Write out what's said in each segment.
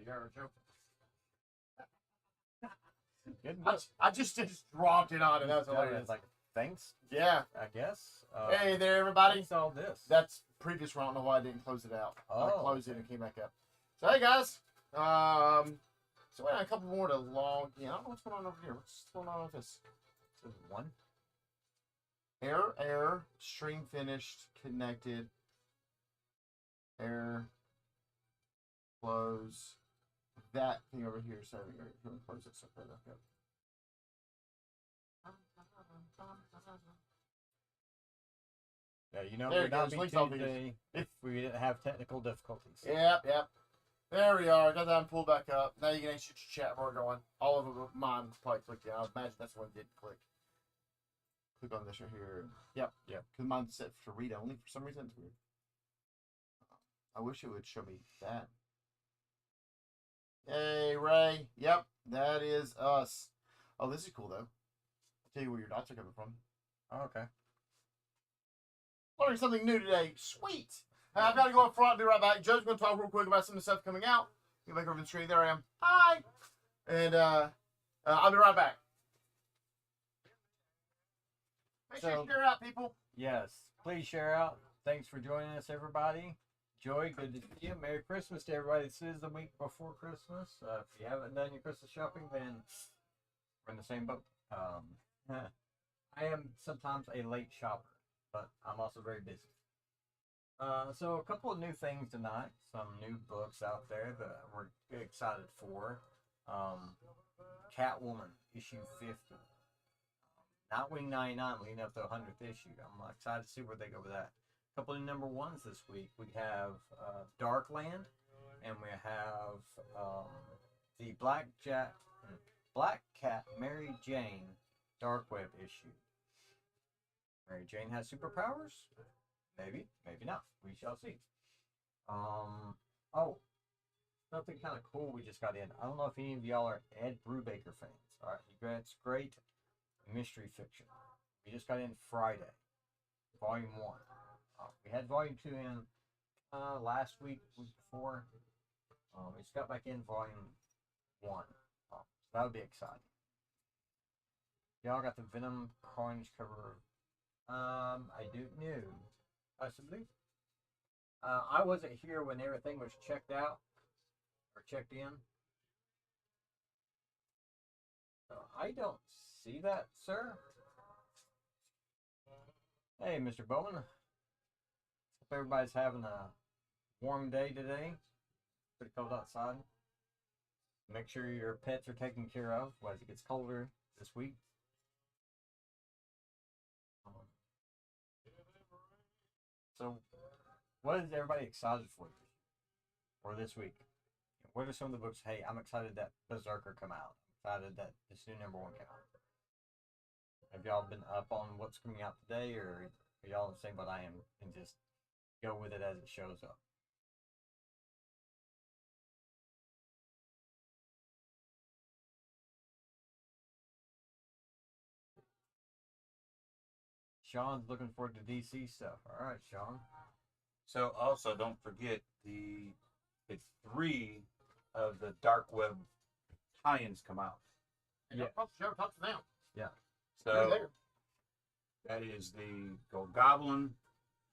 You're joking. I just dropped it on it. That was It's hilarious. like, thanks, Yeah. I guess. Hey there, everybody. Thanks all this. That's previous one. I don't know why I didn't close it out. I Oh, closed it and came back up. So hey guys. So we had a couple more to log. Yeah, I don't know what's going on over here. What's going on with this? This is one. Error. Stream finished. Connected. Error. Close. That thing over here. So we're going to close this up right up. Yeah, you know, There it would it not goes. be Links all Tuesday if we didn't have technical difficulties. Yep. There we are. Got that pulled back up. Now you can actually chat where we're going. All of them, mine probably clicked. Yeah, I imagine that's the one that didn't click. Click on this right here. Yep. Because mine's set for read only for some reason. It's weird. I wish it would show me that. Hey, Ray. Yep, that is us. Oh, this is cool, though. I'll tell you where your dots are coming from. Oh, okay. Learning something new today. Sweet. I've got to go up front. Be right back. Joe's going to talk real quick about some of the stuff coming out. Get back over the screen. There I am. Hi. And I'll be right back. Make sure you share out, people. Yes, please share out. Thanks for joining us, everybody. Joy, good to see you. Merry Christmas to everybody. This is the week before Christmas. If you haven't done your Christmas shopping, then we're in the same boat. I am sometimes a late shopper, but I'm also very busy. So a couple of new things tonight. Some new books out there that we're excited for. Catwoman, issue 50. Nightwing 99 leading up to the 100th issue. I'm excited to see where they go with that. A couple of number ones this week. We have Darkland, and we have the Black Cat Mary Jane Dark Web issue. Mary Jane has superpowers? Maybe, maybe not. We shall see. Oh, something kind of cool we just got in. I don't know if any of y'all are Ed Brubaker fans. All right, it's great mystery fiction. We just got in Friday, volume 1. We had volume 2 in last week before. We just got back in volume 1. So that would be exciting. Y'all got the Venom Carnage cover. I do know. Possibly. I wasn't here when everything was checked out or checked in. So I don't see that, sir. Hey, Mr. Bowman. Hope everybody's having a warm day today. Pretty cold outside. Make sure your pets are taken care of as it gets colder this week. So, what is everybody excited for this week? What are some of the books? Hey, I'm excited that Brzrkr come out. I'm excited that this new number 1 came out. Have y'all been up on what's coming out today, or are y'all the same what I am and just go with it as it shows up? Sean's looking forward to DC stuff. All right, Sean. So also don't forget it's 3 of the Dark Web tie-ins come out. Yeah. Talk to them. Yeah. So that is the Gold Goblin,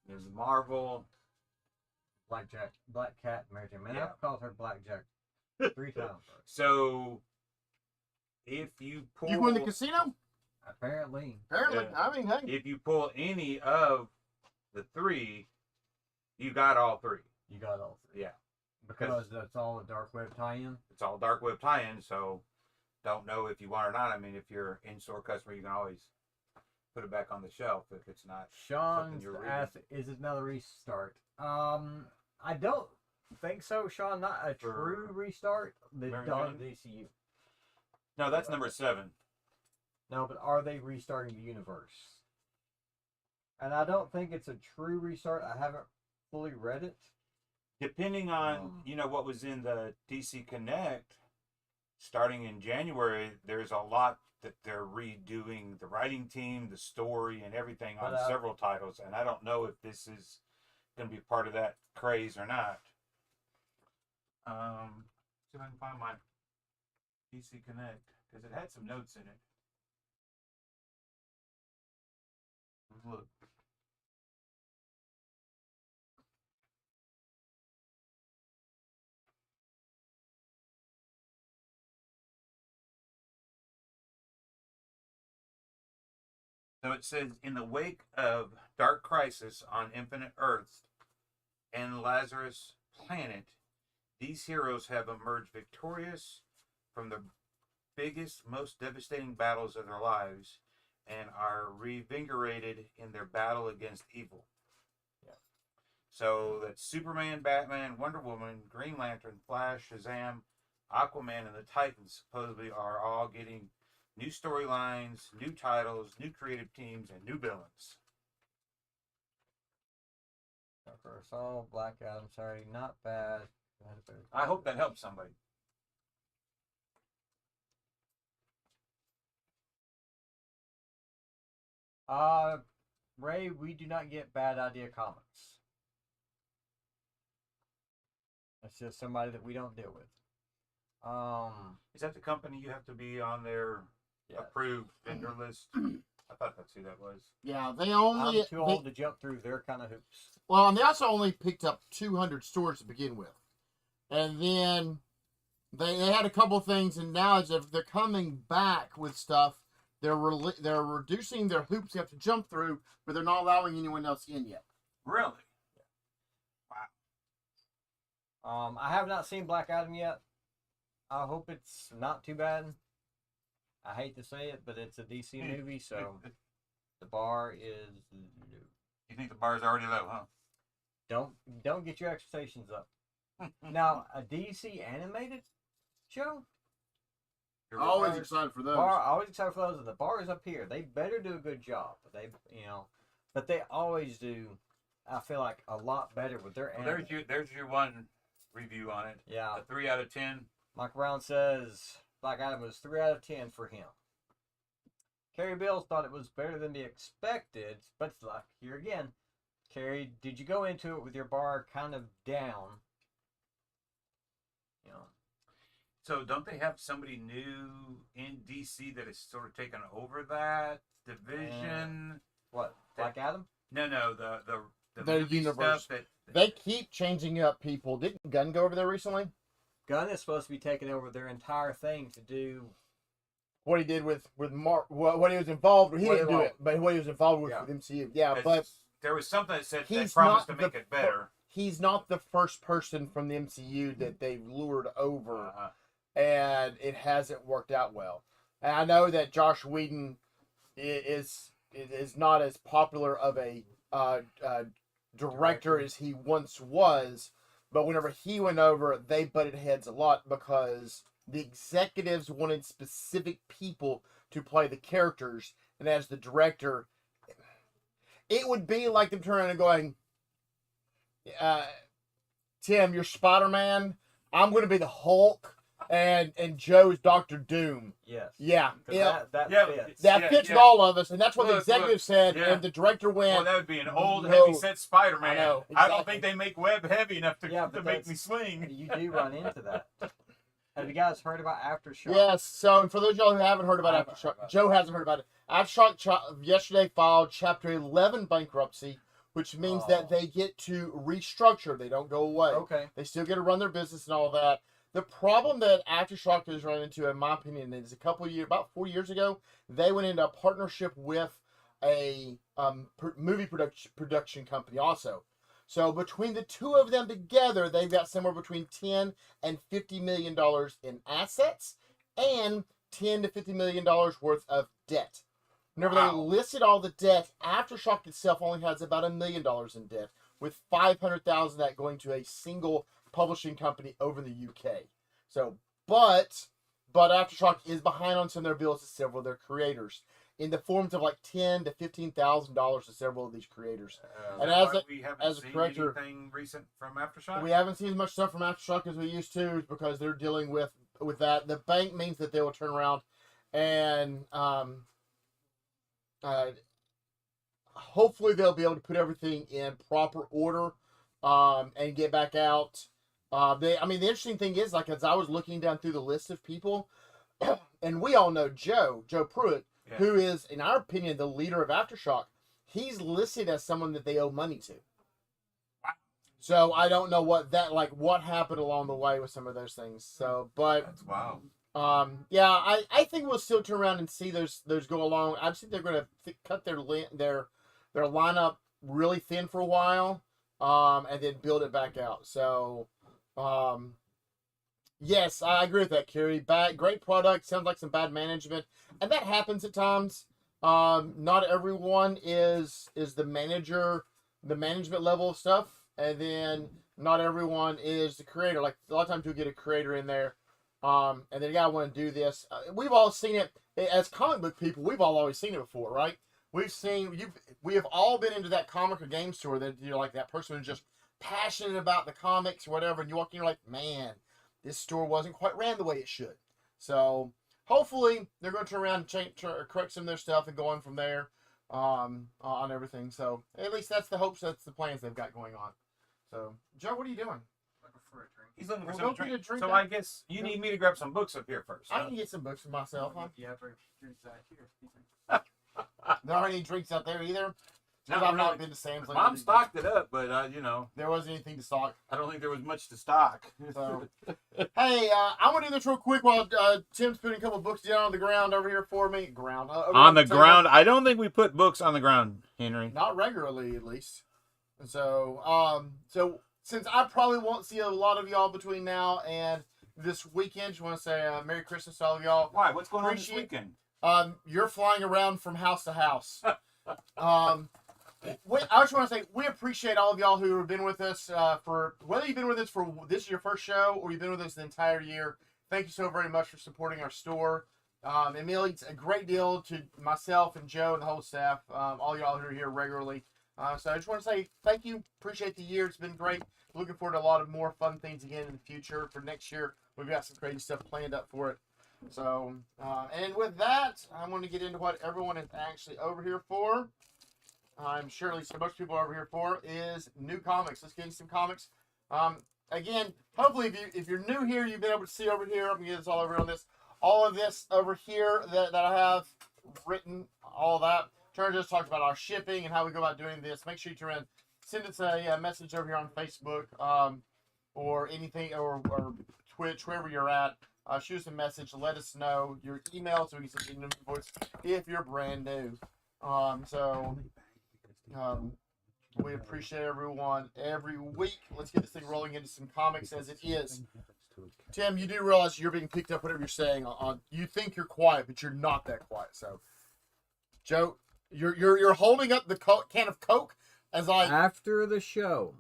is Marvel, Black Cat, Mary Jane. Man, Yeah. I've called her Blackjack 3 times. So if you pull, You go in the casino? Apparently. Apparently. Yeah. I mean, hey. if you pull any of the 3, you got all 3. You got all 3. Yeah, Because that's all a dark web tie-in. it's all Dark Web tie-in. So don't know if you want or not. I mean, if you're in-store customer, you can always put it back on the shelf if it's not. Sean's you're reading. asked, is it another restart? I don't think so, Sean. Not a true restart. They've Mary done Jane? the DCU. No, that's number 7. No, but are they restarting the universe? And I don't think it's a true restart. I haven't fully read it. Depending on what was in the DC Connect, starting in January, there's a lot that they're redoing the writing team, the story, and everything on several titles. And I don't know if this is going to be part of that craze or not. See if I can find my DC Connect because it had some notes in it. Let's look. So it says, in the wake of Dark Crisis on Infinite Earths and Lazarus Planet, these heroes have emerged victorious from the biggest, most devastating battles of their lives and are reinvigorated in their battle against evil. Yeah. So that's Superman, Batman, Wonder Woman, Green Lantern, Flash, Shazam, Aquaman, and the Titans supposedly are all getting new storylines, new titles, new creative teams, and new villains. First, all Black Adam. Sorry, not bad. I hope that helps somebody. Ray, we do not get Bad Idea Comics. It's just somebody that we don't deal with. Is that the company you have to be on their approved vendor list? I thought that's who that was. Yeah, they only. I'm too old to jump through their kind of hoops. Well, and they also only picked up 200 stores to begin with, and then they had a couple things, and now as if they're coming back with stuff, they're reducing their hoops you have to jump through, but they're not allowing anyone else in yet. Really? Wow. I have not seen Black Adam yet. I hope it's not too bad. I hate to say it, but it's a DC movie, so the bar is low. You think the bar's already low, huh? Don't get your expectations up. Now, a DC animated show? Always excited for those. Always excited for those, and the bar is up here. They better do a good job. But they always do. I feel like a lot better with their anime. There's your one review on it. Yeah. A 3 out of 10. Mike Brown says Black Adam was 3 out of 10 for him. Carrie Bills thought it was better than they expected, but it's like, here again, Carrie, did you go into it with your bar kind of down? So don't they have somebody new in DC that has sort of taken over that division? What, Black Adam? No, the their movie universe. Stuff they keep changing up people. Didn't Gunn go over there recently? Gunn is supposed to be taking over their entire thing to do what he did with Mark. What he was involved with. He didn't do it, but what he was involved with MCU. Yeah, but there was something that said they he's promised to not make it better. He's not the first person from the MCU that they've lured over, and it hasn't worked out well. And I know that Josh Whedon is not as popular of a director as he once was, but whenever he went over, they butted heads a lot because the executives wanted specific people to play the characters, and as the director, it would be like them turning and going, Tim, you're Spider-Man, I'm going to be the Hulk, and Joe's Doctor Doom. Yes. Yeah. That fits all of us, and that's what the executive said, yeah. and the director went, well, that would be an old, heavy-set Spider-Man. I know, exactly. I don't think they make web heavy enough to make me swing. You do run into that. Have you guys heard about Aftershock? Yes, so and for those of y'all who haven't heard about Aftershock, Joe hasn't heard about it. Aftershock yesterday filed Chapter 11 bankruptcy, which means that they get to restructure. They don't go away. Okay. They still get to run their business and all that. The problem that Aftershock has run into, in my opinion, is about 4 years ago, they went into a partnership with a movie production company also. So between the two of them together, they've got somewhere between $10 and $50 million in assets and $10 to $50 million worth of debt. Whenever they listed all the debt, Aftershock itself only has about $1 million in debt, with $500,000 of that going to a single publishing company over in the UK. So, but Aftershock is behind on some of their bills to several of their creators, in the forms of like $10,000 to $15,000 to several of these creators. And we haven't seen anything recent from Aftershock? We haven't seen as much stuff from Aftershock as we used to, because they're dealing with that. The bank means that they will turn around and hopefully they'll be able to put everything in proper order and get back out I mean, the interesting thing is, like, as I was looking down through the list of people, and we all know Joe Pruitt, Yeah. who is, in our opinion, the leader of Aftershock. He's listed as someone that they owe money to. So I don't know what happened along the way with some of those things. So, but That's wow. yeah, I think we'll still turn around and see those go along. I just think they're going to cut their lineup really thin for a while, and then build it back out. So, yes, I agree with that, Kerry. Great product. Sounds like some bad management, and that happens at times. Not everyone is the manager, the management level of stuff, and then not everyone is the creator. Like a lot of times you'll get a creator in there, and then you gotta want to do this. We've all seen it as comic book people. We've all always seen it before, right? We have all been into that comic or game store that you're like that person who's just passionate about the comics or whatever, and you walk in, you're like, man, this store wasn't quite ran the way it should. So hopefully they're going to turn around and correct some of their stuff and go on from there on everything. So at least that's the hopes, that's the plans they've got going on. So Joe, what are you doing? He's looking for Well, some don't get a drink. drink So up. I guess you need me to grab some books up here first. I Huh? can get some books for myself. Huh? Yeah, drinks out here. There aren't any drinks out there either. Because Not I've not really. been to Sam's. Mom stocked it up, but you know, There wasn't anything to stock. I don't think there was much to stock. So, hey, I'm gonna do this real quick while Tim's putting a couple books down on the ground over here for me. On the table. ground, I don't think we put books on the ground, Henry. Not regularly, at least. And so, since I probably won't see a lot of y'all between now and this weekend, just want to say Merry Christmas to all of y'all. Why? What's going on this Appreciate- weekend? You're flying around from house to house. I just want to say we appreciate all of y'all who have been with us for whether you've been with us for this is your first show or you've been with us the entire year. Thank you so very much for supporting our store. It means a great deal to myself and Joe and the whole staff, all y'all who are here regularly. So I just want to say thank you. Appreciate the year. It's been great. Looking forward to a lot of more fun things again in the future. For next year, we've got some crazy stuff planned up for it. So, and with that, I'm going to get into what everyone is actually over here for. I'm sure at least most people are over here for is new comics. Let's get into some comics. Again, hopefully if you're new here, you've been able to see over here. I'm going to get this all over on this. All of this over here that I have written, all that. Turner just talked about our shipping and how we go about doing this. Make sure you turn around, send us a message over here on Facebook or anything, or Twitch, wherever you're at. Shoot us a message. Let us know your email so we can send you an invoice if you're brand new. We appreciate everyone every week. Let's get this thing rolling into some comics as it is. Tim, you do realize you're being picked up whatever you're saying on. You think you're quiet, but you're not that quiet. So, Joe, you're holding up the can of Coke as I. After the show,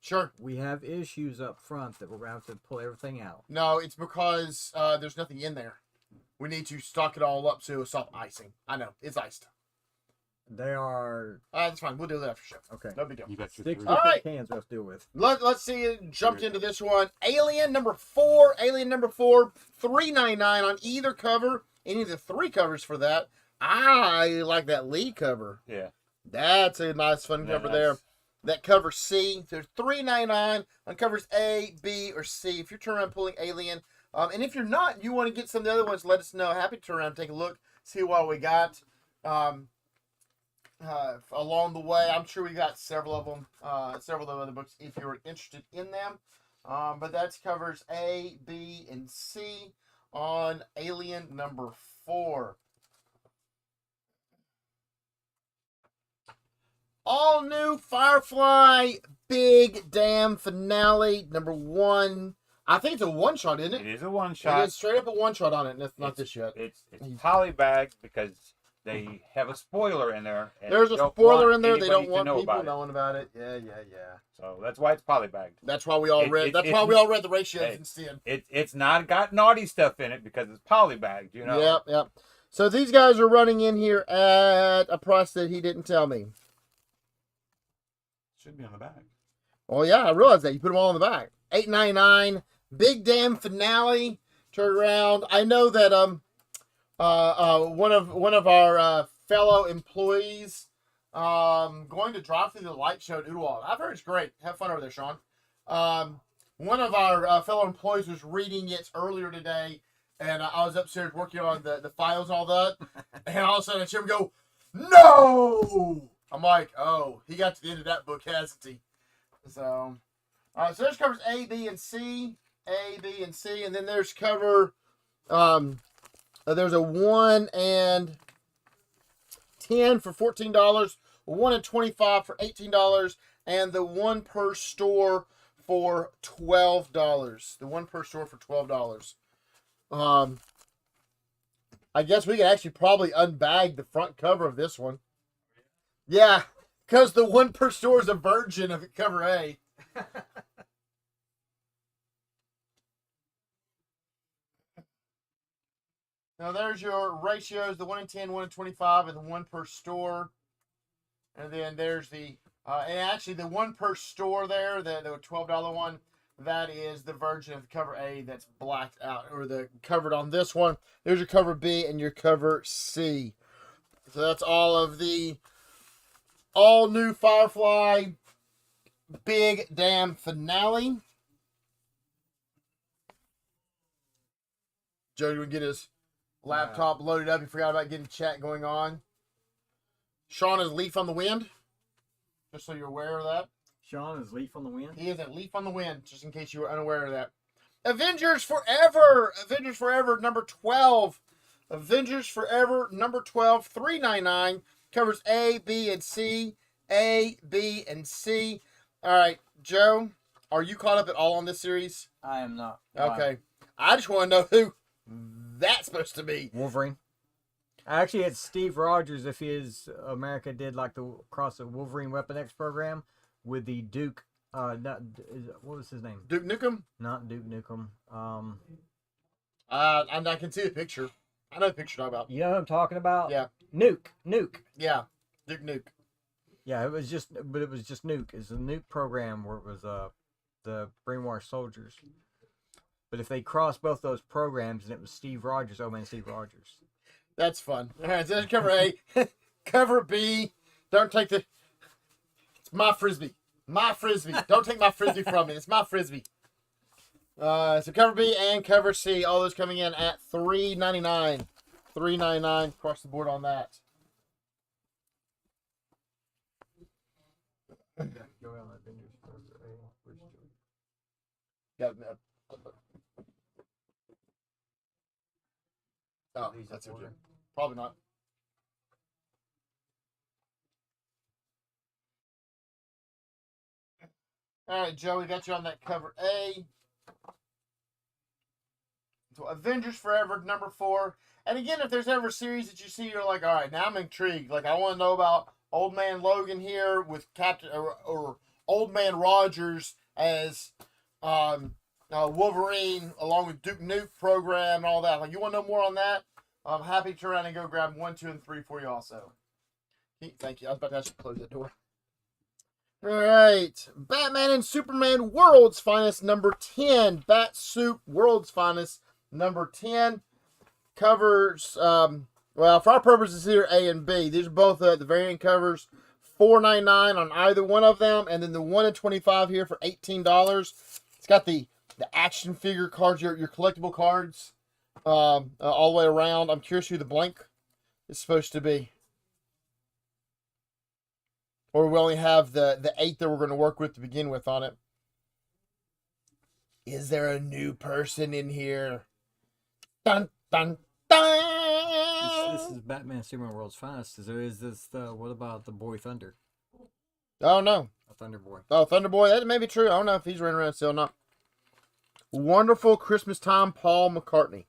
Sure. we have issues up front that we're going to have to pull everything out. No, it's because there's nothing in there. We need to stock it all up so it'll stop icing. I know it's iced. They are That's fine. We'll do that after show. okay. No big deal. You got your 6 three. All right. cans we have to deal with. Let's see it. Jumped into this one. Alien number 4. $3.99 on either cover. Any of the 3 covers for that. I like that lead cover. Yeah. That's a nice fun cover there. That cover C. There's $3.99 on covers A, B, or C. If you're turning around pulling Alien, and if you're not, you want to get some of the other ones, let us know. Happy to turn around and take a look, see what we got. Along the way, I'm sure we got several of them, several of the other books if you're interested in them. But that's covers A, B, and C on Alien number 4. All new Firefly big damn finale number 1. I think it's a one shot, isn't It it? is a one It shot. is straight up a one shot on it, and it's not this yet. It's polybagged because they have a spoiler in there. and There's a don't spoiler want in there. They don't anybody to want know people about it. knowing about it. Yeah. So that's why it's polybagged. That's why we all read. That's why it's- we all read the ratios hey, instead. It's not got naughty stuff in it because it's polybagged, you know. Yep. So these guys are running in here at a price that he didn't tell me. Should be on the back. Oh yeah, I realized that. You put them all on the back. $8.99. Big damn finale. Turn around. I know that one of our fellow employees going to drive through the light show at Oodwald. I've heard it's great. Have fun over there, Sean. one of our fellow employees was reading it earlier today, and I was upstairs working on the files and all that, and all of a sudden I hear him go, "No!" I'm like, "Oh, he got to the end of that book, hasn't he?" So, all right. So there's covers A, B, and C. A, B, and C, and then there's cover. There's a 1 and 10 for $14, 1 and 25 for $18, and the one per store for $12. The one per store for $12. I guess we can actually probably unbag the front cover of this one. Yeah, because the one per store is a version of cover A. Now there's your ratios, the 1 in 10, 1 in 25, and the one per store. And then there's the, and actually the one per store there, the $12 one, that is the version of the cover A that's blacked out, or the covered on this one. There's your cover B and your cover C. So that's all of the all new Firefly big damn finale. Joe would get his laptop loaded up. He forgot about getting chat going on. Sean is Leaf on the Wind. Just so you're aware of that. Sean is Leaf on the Wind? He is a Leaf on the Wind, just in case you were unaware of that. Avengers Forever! Avengers Forever number 12. Avengers Forever number 12, $3.99. Covers A, B, and C. A, B, and C. All right, Joe, are you caught up at all on this series? I am not. Okay. I just want to know who that's supposed to be. Wolverine. I actually had Steve Rogers, if his America did like the cross the Wolverine Weapon X program with the Duke. What was his name? Duke Nukem? Not Duke Nukem. I can see the picture. I know the picture you're talking about. You know what I'm talking about? Yeah. Nuke. Yeah. Duke Nuke. Yeah, it was just Nuke. It's a Nuke program where it was the brainwashed soldiers. But if they crossed both those programs and it was Steve Rogers, oh man, Steve Rogers. That's fun. All right, so there's cover A. Cover B. Don't take the... It's my Frisbee. My Frisbee. Don't take my Frisbee from me. It's my Frisbee. So cover B and cover C. All those coming in at $3.99. $3.99 across the board on that. Got Oh, that's okay. Probably not. All right, Joe, we got you on that cover A. So Avengers Forever, number 4. And again, if there's ever a series that you see, you're like, all right, now I'm intrigued. Like, I want to know about Old Man Logan here with Captain or Old Man Rogers as Wolverine, along with Duke Nuke program and all that. Like, you want to know more on that? I'm happy to turn around and go grab 1, 2, and 3 for you also. Thank you. I was about to ask you to close that door. All right. Batman and Superman World's Finest, number 10. Bat Soup World's Finest, number 10. Covers, well, for our purposes here, A and B. These are both the variant covers. $4.99 on either one of them. And then the 1 in 25 here for $18. It's got the action figure cards, your collectible cards, all the way around. I'm curious who the blank is supposed to be. Or we only have the 8 that we're going to work with to begin with on it. Is there a new person in here? Dun, dun, dun! This is Batman Superman World's Finest. Is this what about the Boy Thunder? Oh, no. A Thunder Boy. Oh, Thunder Boy. That may be true. I don't know if he's running around still or not. Wonderful Christmas Time, Paul McCartney.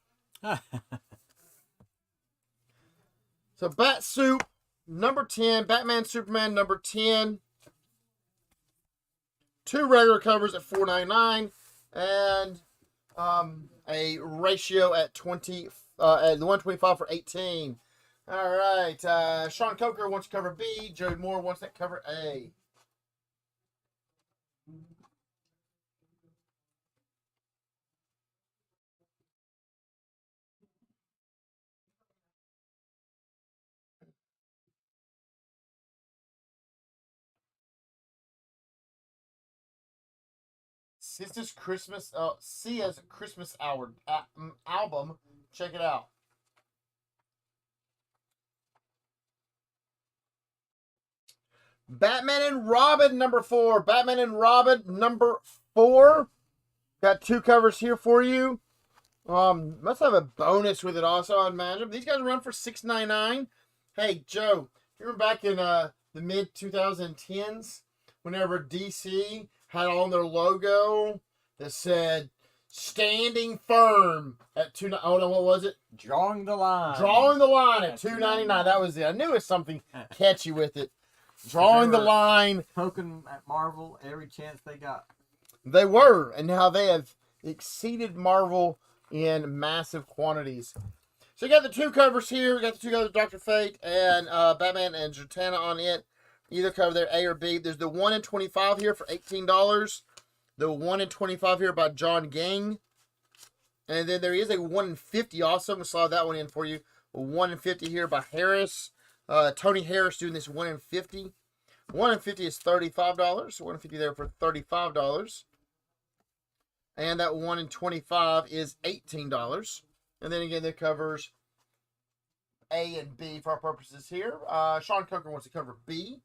So, Bat Soup. Number 10, Batman Superman number 10. 2 regular covers at $4.99 and a ratio at 20 at the 125 for 18. All right, Sean Coker wants to cover B. Joe Moore wants that cover A. Sister's Christmas, Sia's Christmas album. Check it out. Batman and Robin number 4. Batman and Robin number 4. Got 2 covers here for you. Must have a bonus with it also, I'd imagine. These guys run for $6.99. Hey, Joe, you remember back in the mid 2010s, whenever DC had on their logo that said "Standing Firm" at $2. Oh no, what was it? Drawing the line. Drawing the line at $2.99. That was it. I knew it was something catchy with it. Drawing the line. Poking at Marvel every chance they got. They were, and now they have exceeded Marvel in massive quantities. So you got the 2 covers here. You got the 2 covers of Dr. Fate and Batman and Zatanna on it. Either cover there, A or B. There's the 1 in 25 here for $18. The 1 in 25 here by John Gang. And then there is a 1 in 50 also. I'm going to slide that one in for you. A 1 in 50 here by Harris. Tony Harris doing this 1 in 50. 1 in 50 is $35. So 1 in 50 there for $35. And that 1 in 25 is $18. And then again, that covers A and B for our purposes here. Sean Coker wants to cover B.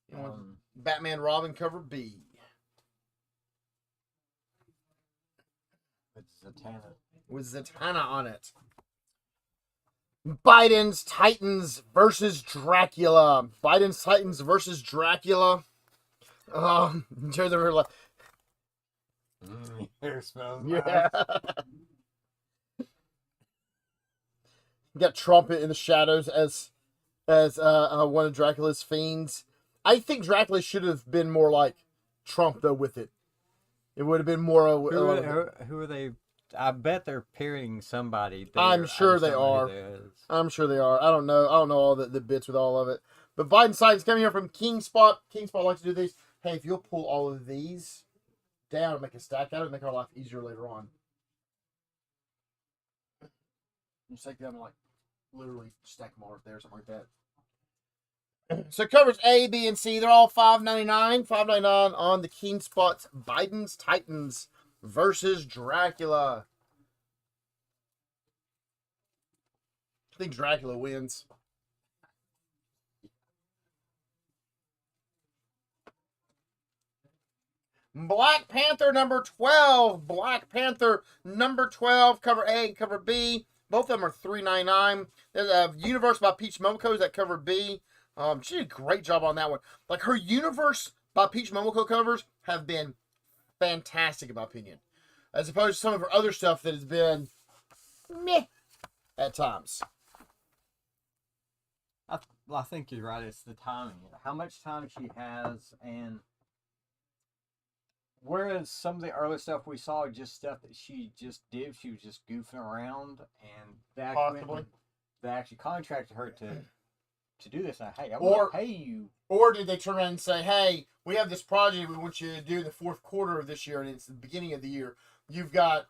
He wants Batman Robin cover B. With Zatanna on it. Biden's Titans versus Dracula. Biden's Titans versus Dracula. Joe's over here like, hair smells. yeah. Got Trumpet in the shadows as one of Dracula's fiends. I think Dracula should have been more like Trump though with it. It would have been more. Who are they? I bet they're parrying somebody. There. I'm sure they are. I'm sure they are. I don't know. I don't know all the bits with all of it. But Biden's Titans coming here from King Spot. King Spot likes to do these. Hey, if you'll pull all of these down and make a stack out of it, make our life easier later on. Just take them and like literally stack them all right there, something like that. So covers A, B, and C. They're all $5.99. $5.99 on the King Spot's Biden's Titans versus Dracula. I think Dracula wins. Black Panther number 12. Black Panther number 12. Cover A and cover B. Both of them are $3.99. There's a Universe by Peach Momoko that cover B. She did a great job on that one. Like her Universe by Peach Momoko covers have been fantastic in my opinion. As opposed to some of her other stuff that has been meh at times. I think you're right. It's the timing. How much time she has, and whereas some of the early stuff we saw, just stuff that she just did, she was just goofing around, and they actually contracted her to do this. Now, hey, I want to pay you. Or did they turn around and say, hey, we have this project we want you to do in the 4th quarter of this year, and it's the beginning of the year. You've got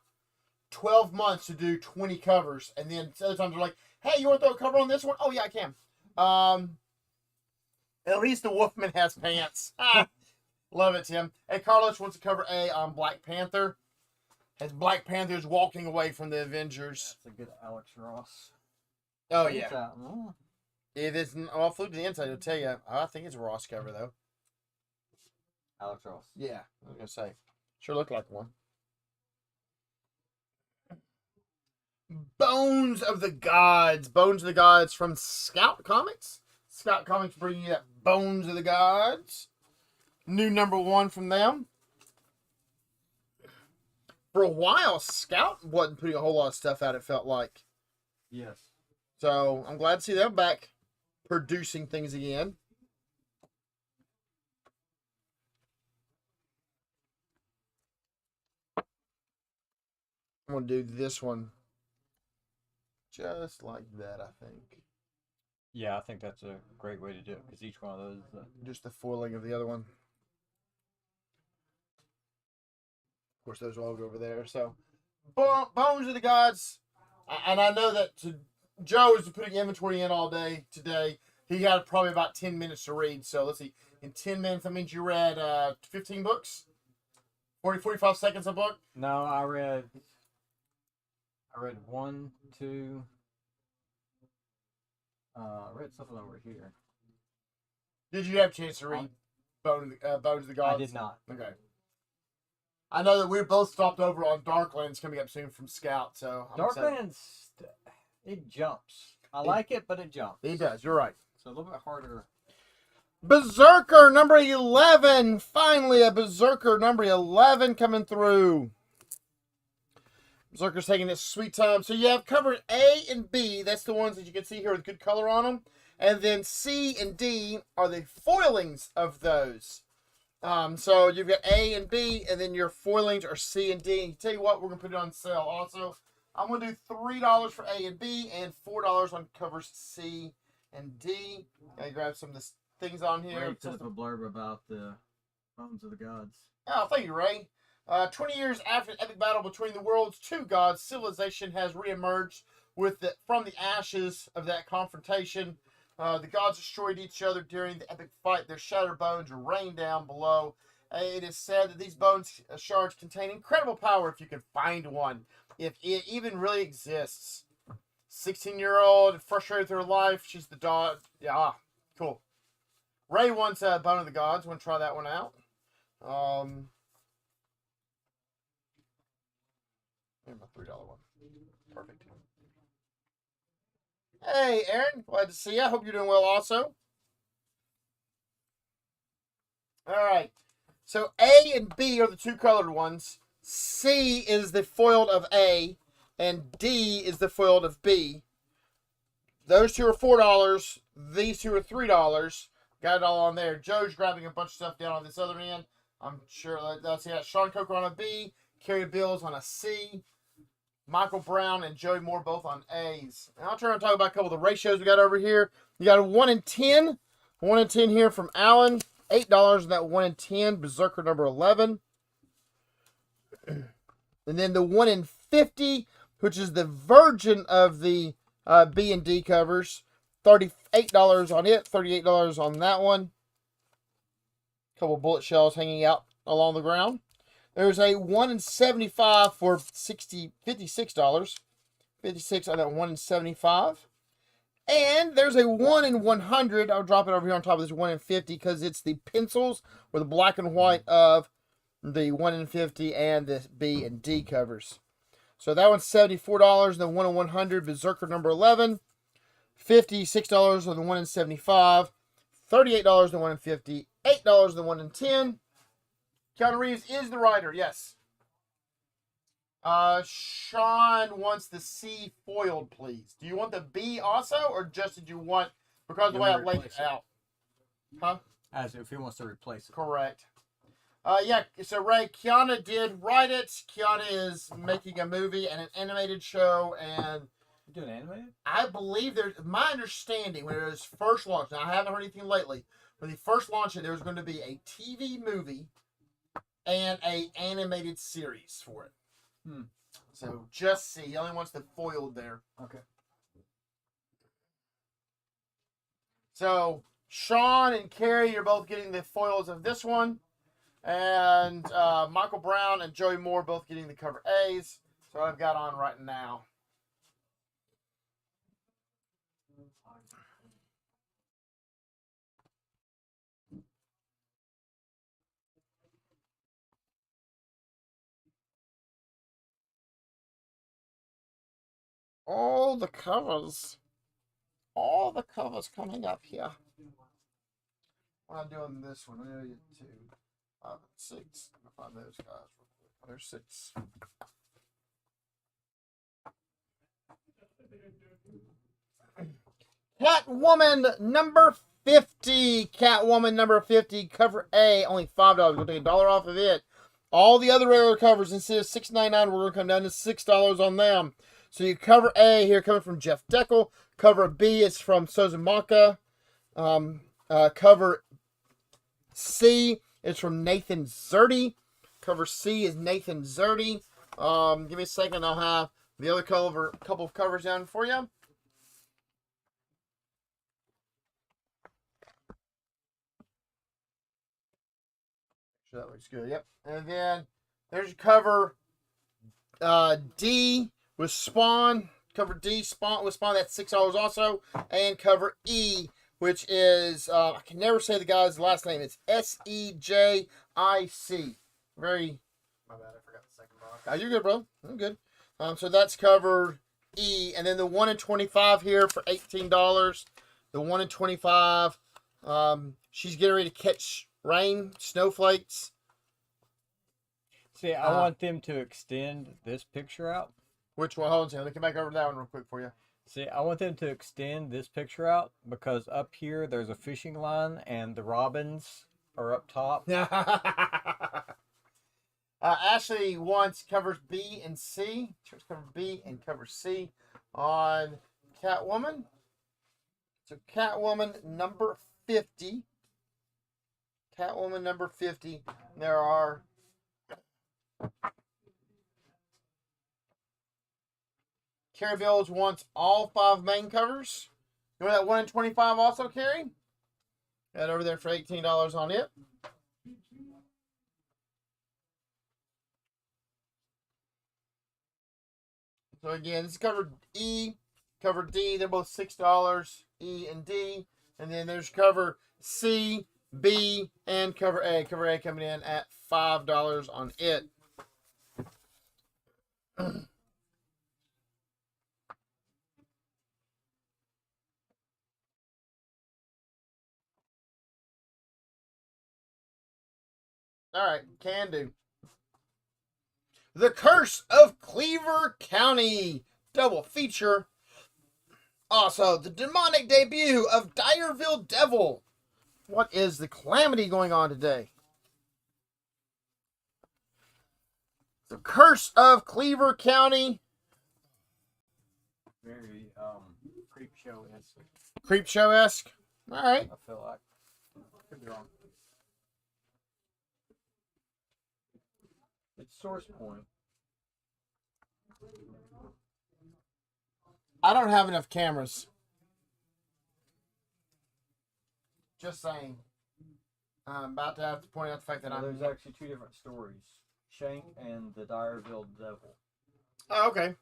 12 months to do 20 covers, and then other times they're like, hey, you want to throw a cover on this one? Oh, yeah, I can. At least the Wolfman has pants. Love it, Tim. Hey, Carlos wants to cover A on Black Panther. As Black Panther's walking away from the Avengers. That's a good Alex Ross. Oh, yeah. It isn't. I'll flip to the inside. I'll tell you. I think it's a Ross cover, though. Alex Ross. Yeah, I was going to say. Sure looked like one. Bones of the Gods. Bones of the Gods from Scout Comics. Scout Comics bringing you that Bones of the Gods. New number 1 from them. For a while, Scout wasn't putting a whole lot of stuff out, it felt like. Yes. So, I'm glad to see them back producing things again. I'm going to do this one just like that, I think. Yeah, I think that's a great way to do it, because each one of those... Just the foiling of the other one. Of course, there's a logo over there. So, Bones of the Gods. And I know that Joe is putting inventory in all day today. He had probably about 10 minutes to read. So, let's see. In 10 minutes, that means you read 15 books? 45 seconds a book? No, I read 1, 2. I read something over here. Did you have a chance to read Bones of the Gods? I did not. Okay. I know that we both stopped over on Darklands coming up soon from Scout, so I'm excited. Darklands, it jumps. I like it, but it jumps. He does. You're right. So a little bit harder. Brzrkr number 11. Finally, a Brzrkr number 11 coming through. Brzrkr's taking its sweet time. So you have covered A and B. That's the ones that you can see here with good color on them. And then C and D are the foilings of those. So you've got A and B, and then your foilings are C and D. And tell you what, we're going to put it on sale also. I'm going to do $3 for A and B and $4 on covers C and D. I grab some of the things on here. Ray put up a blurb about the Bones of the Gods. Oh, thank you, Ray. 20 years after the epic battle between the world's two gods, civilization has reemerged from the ashes of that confrontation. The gods destroyed each other during the epic fight. Their shattered bones rain down below. It is said that these bones shards contain incredible power if you can find one, if it even really exists. 16-year-old, frustrated with her life. She's the dog. Yeah, cool. Ray wants Bone of the Gods. Want to try that one out? Here's my $3 one. Perfect. Hey, Aaron. Glad to see you. I hope you're doing well also. All right. So A and B are the two colored ones. C is the foiled of A, and D is the foiled of B. Those two are $4. These two are $3. Got it all on there. Joe's grabbing a bunch of stuff down on this other end. I'm sure that's it. Sean Coker on a B. Kerry Bills on a C. Michael Brown and Joey Moore both on A's. And I'll try and talk about a couple of the ratios we got over here. You got a 1 in 10. 1 in 10 here from Allen. $8 in that 1 in 10. Brzrkr number 11. And then the 1 in 50, which is the virgin of the B and D covers. $38 on it. $38 on that one. Couple bullet shells hanging out along the ground. There's a 1 in 75 for $56. 56 on that 1 in 75. And there's a 1 in 100. I'll drop it over here on top of this 1 in 50 because it's the pencils or the black and white of the 1 in 50 and the B and D covers. So that one's $74. And the 1 in 100, Brzrkr number 11. $56 on the 1 in 75. $38 on the 1 in 50. $8 on the 1 in 10. Keanu Reeves is the writer, yes. Sean wants the C foiled, please. Do you want the B also, or just did you want, because of the way I laid it out? Huh? As if he wants to replace it. Correct. Yeah, so Ray, Keanu did write it. Keanu is making a movie and an animated show, and You doing animated? I believe there's, my understanding, when it was first launched, now I haven't heard anything lately, when they first launched it, there was going to be a TV movie and a animated series for it. So just see. He only wants the foiled there. Okay. So Sean and Carrie are both getting the foils of this one. And Michael Brown and Joey Moore both getting the cover A's. So I've got on right now. All the covers coming up here. I'm doing this one. I'm going to get 2, 5, 6. I'm going to find those guys real quick. There's 6. Catwoman number 50. Catwoman number 50. Cover A. Only $5. We'll take $1 off of it. All the other regular covers, instead of $6.99, we're going to come down to $6 on them. So you cover A here coming from Jeff Deckel. Cover B is from Sozumaka. Cover C is from Nathan Zerdy. Cover C is Nathan Zerdy. Give me a second. I'll have the other couple of covers down for you. Sure, that looks good. Yep. And then There's cover D with Spawn. Cover D Spawn with Spawn. That's $6 also. And cover E, which is I can never say the guy's last name. It's SEJIC. Very. My bad, I forgot the second box. You're good, bro. I'm good. So that's cover E, and then the 1 in 25 here for $18. The 1 in 25. She's getting ready to catch rain, snowflakes. See, I want them to extend this picture out. Which one? Hold on a second. Let me come back over to that one real quick for you. See, I want them to extend this picture out because up here there's a fishing line and the robins are up top. Ashley wants covers B and C. Cover B and cover C on Catwoman. So Catwoman number 50. Catwoman number 50. There are Carrie Bills wants all 5 main covers. You want that 1 in 25 also, Carrie? That over there for $18 on it. So again, this is cover E, cover D. They're both $6, E and D. And then there's cover C, B, and cover A. Cover A coming in at $5 on it. All right, can do. The Curse of Cleaver County double feature. Also, the demonic debut of Direville Devil. What is the calamity going on today? The Curse of Cleaver County. Very creep show-esque. Creep show-esque. All right. I feel like. Could be wrong. It's source point. I don't have enough cameras. Just saying. I'm about to have to point out the fact that There's actually 2 different stories. Shank and the Direville Devil. Oh, okay.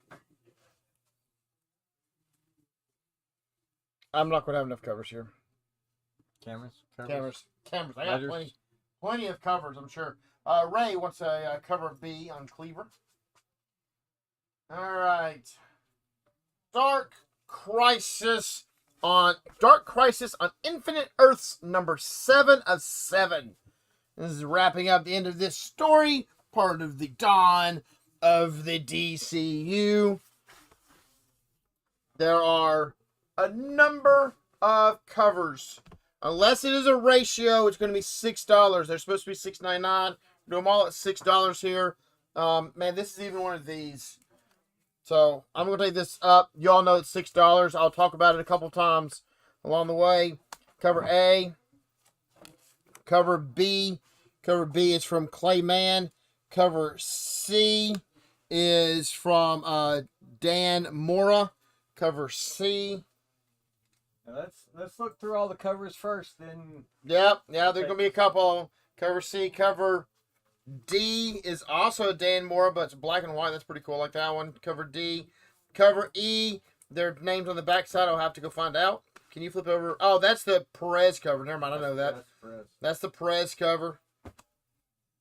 I'm not going to have enough covers here. Cameras? Cameras. I got plenty of covers, I'm sure. Ray wants a cover of B on Cleaver. All right. Dark Crisis on Infinite Earths number 7 of 7. This is wrapping up the end of this story, part of the dawn of the DCU. There are a number of covers. Unless it is a ratio, it's going to be $6. They're supposed to be $6.99. Do them all at $6 here. Man, this is even one of these. So I'm going to take this up. Y'all know it's $6. I'll talk about it a couple times along the way. Cover A. Cover B. Cover B is from Clayman. Cover C is from Dan Mora. Cover C. Now let's look through all the covers first, then. Yep, yeah, there's going to be a couple. Cover C. Cover D is also Dan Mora, but it's black and white. That's pretty cool. I like that one. Cover D. Cover E. Their names on the back side. I'll have to go find out. Can you flip over? Oh, that's the Perez cover. Never mind. I know that. That's the Perez cover.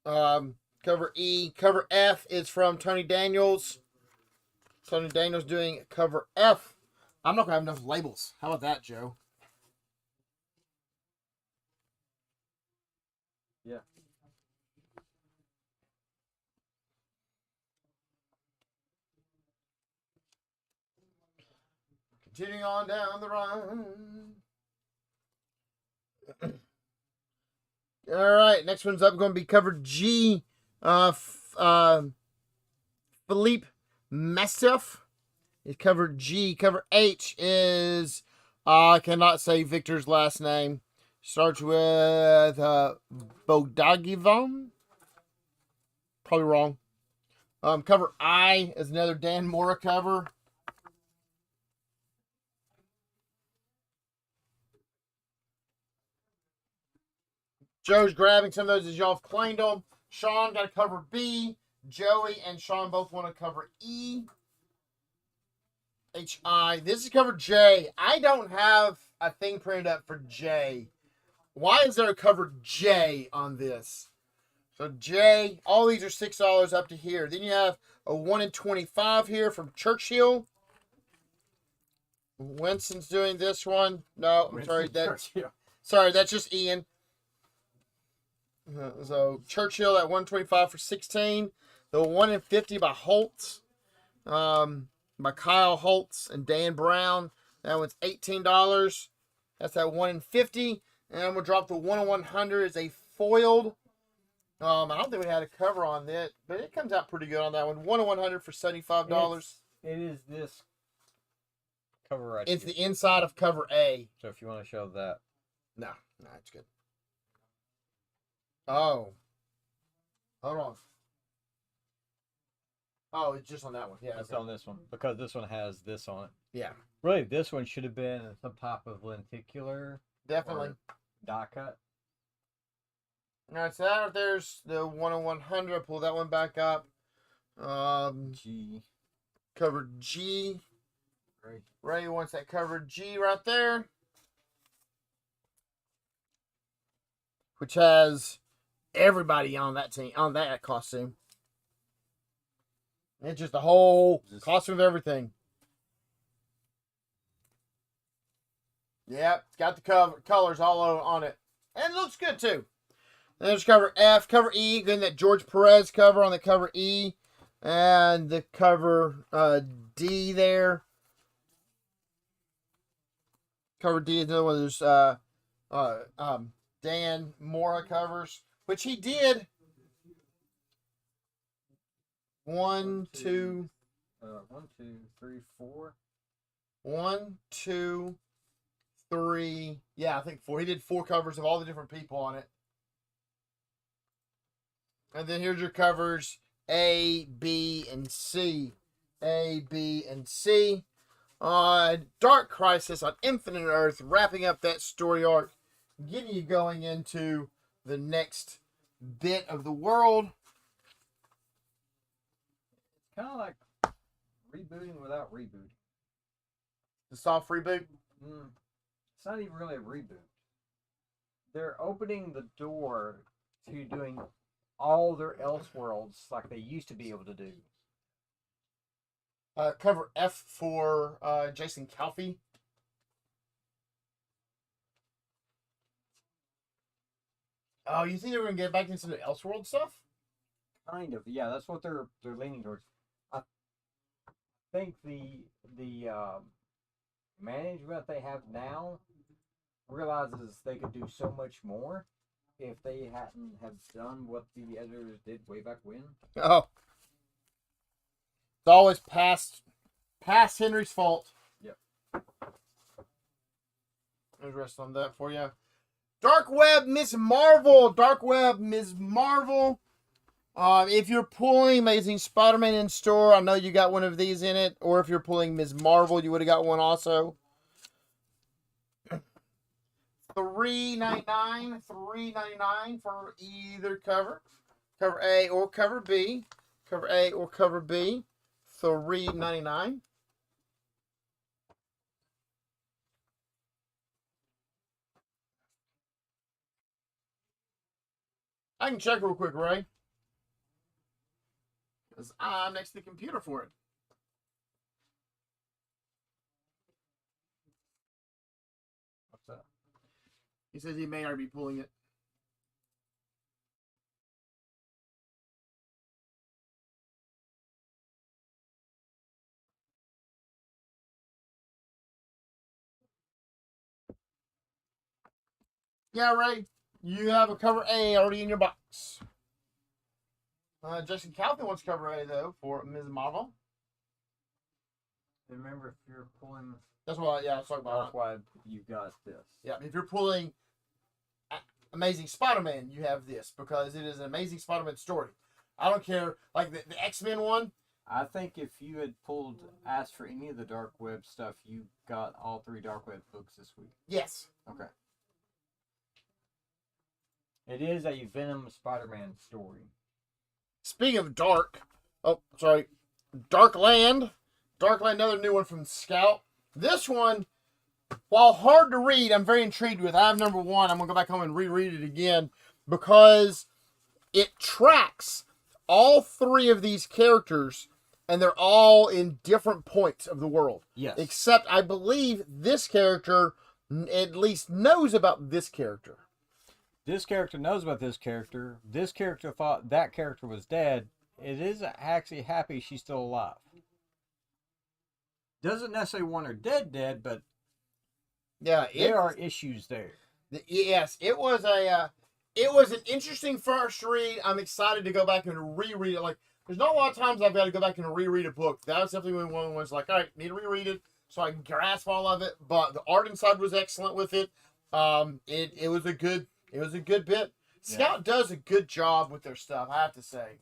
Cover E. Cover F is from Tony Daniels. Tony Daniels doing cover F. I'm not going to have enough labels. How about that, Joe? Yeah. Continuing on down the run. All right, next one's up. Going to be cover G. Philippe Massif is cover G. Cover H is I cannot say Victor's last name. Starts with Bodagivan. Probably wrong. Cover I is another Dan Mora cover. Joe's grabbing some of those as y'all have claimed them. Sean got a cover B. Joey and Sean both want to cover E. HI. This is cover J. I don't have a thing printed up for J. Why is there a cover J on this? So J, all these are $6 up to here. Then you have a 1 in 25 here from Churchill. Winston's doing this one. No, I'm sorry. Sorry, that's just Ian. So Churchill at 125 for 16. The 1 in 50 by Holtz. By Kyle Holtz and Dan Brown. That one's $18. That's that 1 in 50. And I'm going to drop the 1 in 100 as a foiled. I don't think we had a cover on that, but it comes out pretty good on that one. 1 in 100 for $75. It is this cover right It's here. the inside of cover A. So if you want to show that. No, it's good. Oh. Hold on. Oh, it's just on that one. Yeah, It's okay. on this one. Because this one has this on it. Yeah, Really, this one should have been some type of lenticular definitely. or die cut. All right, so that, there's the 1 in 100. I'll pull that one back up. G. Cover G. Right. Ray wants that cover G right there. Which has everybody on that team, on that costume. It's just the whole costume of everything. Yep, it's got the colors all on it. And it looks good too. And there's cover F, cover E, then that George Perez cover on the cover E. And the cover D there. Cover D is another one of those Dan Mora covers, which he did. 1, 2, 1, 2, 3, 4. 1, 2, 3. Yeah, I think 4. He did 4 covers of all the different people on it. And then here's your covers A, B, and C. A, B, and C. Dark Crisis on Infinite Earth, wrapping up that story arc, getting you going into the next bit of the world. Kind of like rebooting without rebooting. The soft reboot. It's not even really a reboot. They're opening the door to doing all their Elseworlds like they used to be able to do. Cover F for Jason Calfee. Oh, you think they're going to get back into the Elseworld stuff? Kind of, yeah. That's what they're leaning towards. I think the management they have now realizes they could do so much more if they hadn't have done what the editors did way back when. Oh. It's always past Henry's fault. Yep. There's the rest on that for you. Dark Web Miss Marvel. Dark Web Miss Marvel. If you're pulling Amazing Spider-Man in store, I know you got one of these in it. Or if you're pulling Ms. Marvel, you would have got one also. $3.99. $3.99 for either cover. Cover A or cover B. Cover A or cover B. $3.99. I can check real quick, Ray. Because I'm next to the computer for it. What's that? He says he may already be pulling it. Yeah, Ray. You have a cover A already in your box. Jason Calvin wants cover A, though, for Ms. Marvel. Remember, if you're pulling That's what, yeah, I was talking about. Dark Web, you've got this. Yeah, if you're pulling Amazing Spider-Man, you have this because it is an Amazing Spider-Man story. I don't care, like the X-Men one. I think if you had asked for any of the Dark Web stuff, you got all 3 Dark Web books this week. Yes. Okay. It is a Venom Spider-Man story. Speaking of dark, oh sorry, Darkland, another new one from Scout. This one, while hard to read, I'm very intrigued with. I have number 1. I'm gonna go back home and reread it again because it tracks all 3 of these characters, and they're all in different points of the world. Yes. Except I believe this character at least knows about this character. This character knows about this character. This character thought that character was dead. It is actually happy she's still alive. Doesn't necessarily want her dead, but Yeah, there are issues there. Yes, it was an interesting first read. I'm excited to go back and reread it. Like, there's not a lot of times I've got to go back and reread a book. That was definitely one was like, all right, need to reread it so I can grasp all of it. But the art inside was excellent with it. It was a good bit. Scout does a good job with their stuff, I have to say.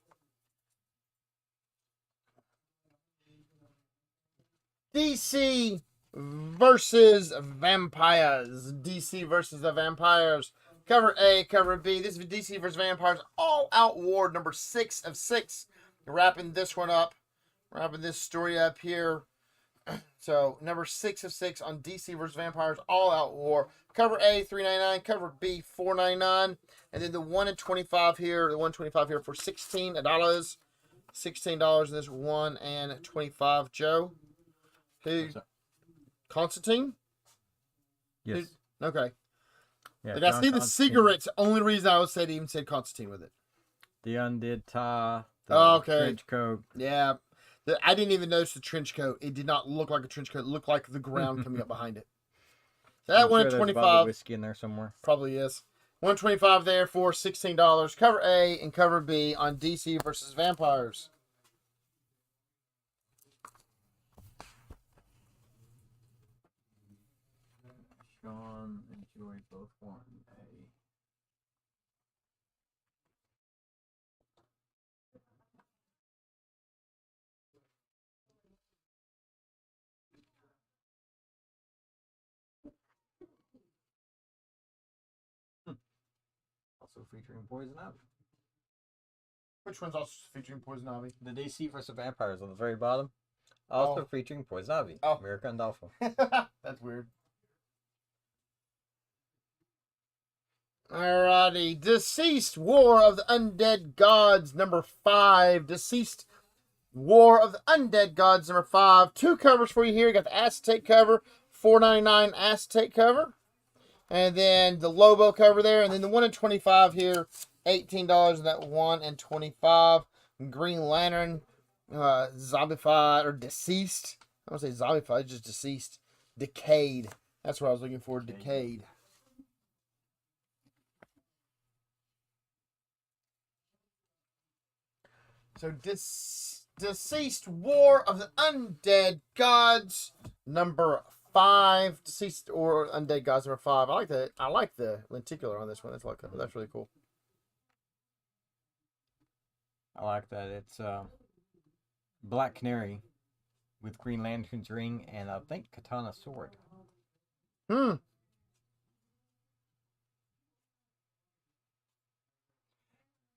DC versus Vampires. DC versus the Vampires. Cover A, cover B. This is DC versus Vampires All Out War number 6 of 6. Wrapping this one up. Wrapping this story up here. So, number 6 of 6 on DC versus Vampires All Out War. Cover A, $3.99. Cover B, $4.99. And then the 1 and 25 here. The 125 here for $16. $16 in this 1 and 25. Joe? Who? Constantine? Yes. Who? Okay. Yeah, Like, I see the Constantine. cigarettes. Only reason I would say it even said Constantine with it. The undead tie. The Okay. trench coat. Yeah. I didn't even notice the trench coat. It did not look like a trench coat. It looked like the ground coming up behind it. So that I'm one sure at there's a bottle of 25 whiskey in there somewhere. probably is. 125 there for $16. Cover A and cover B on DC versus Vampires. Sean enjoyed both 1A. Also featuring Poison Ivy. Which one's also featuring Poison Ivy? The DC versus Vampires on the very bottom. Also featuring Poison Ivy. Oh. America and Dolphin. That's weird. Alrighty. Deceased War of the Undead Gods, number 5. Deceased War of the Undead Gods, number 5. 2 covers for you here. You got the acetate cover, $4.99 acetate cover. And then the Lobo cover there. And then the 1 and 25 here, $18 in that 1 and 25. Green Lantern, zombified or deceased. I don't say zombified, just deceased. Decayed. That's what I was looking for. Decayed. So Deceased War of the Undead Gods, number 5. Deceased or Undead Gods, number 5. I like the lenticular on this one. That's really cool. I like that. It's Black Canary with Green Lantern's ring and I think Katana sword.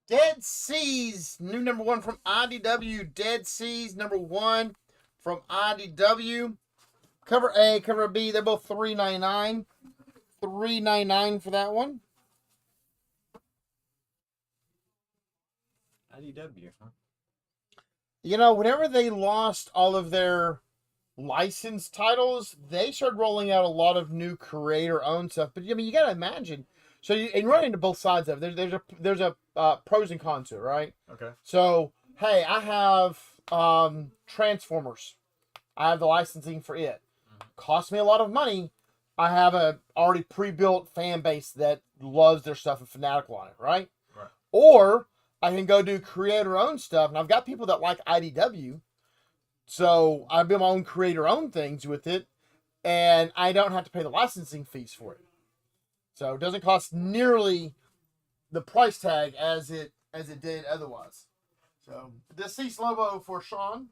Dead Seas, new number 1 from IDW. Dead Seas, number 1 from IDW. Cover A, cover B, they're both $3.99. $3.99 for that one. IDW, huh? You know, whenever they lost all of their licensed titles, they started rolling out a lot of new creator-owned stuff. But I mean, you gotta imagine. So you run into both sides of it. There's a pros and cons to it, right? Okay. So hey, I have Transformers. I have the licensing for it. Cost me a lot of money. I have a already pre-built fan base that loves their stuff and fanatical on it, right? Right. Or I can go do creator-owned stuff, and I've got people that like IDW, so I build my own creator-owned things with it, and I don't have to pay the licensing fees for it. So it doesn't cost nearly the price tag as it did otherwise. So Deceased Lobo for Sean.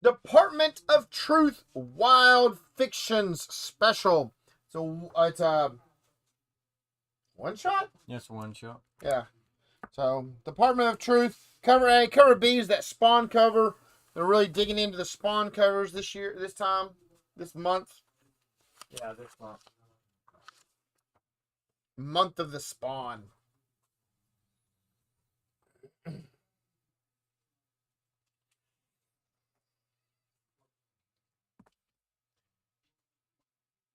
Department of Truth Wild Fictions Special. So it's a one shot? Yes, one shot. Yeah. So Department of Truth, cover A, cover B is that Spawn cover. They're really digging into the Spawn covers this month. Yeah, this one. Month of the Spawn.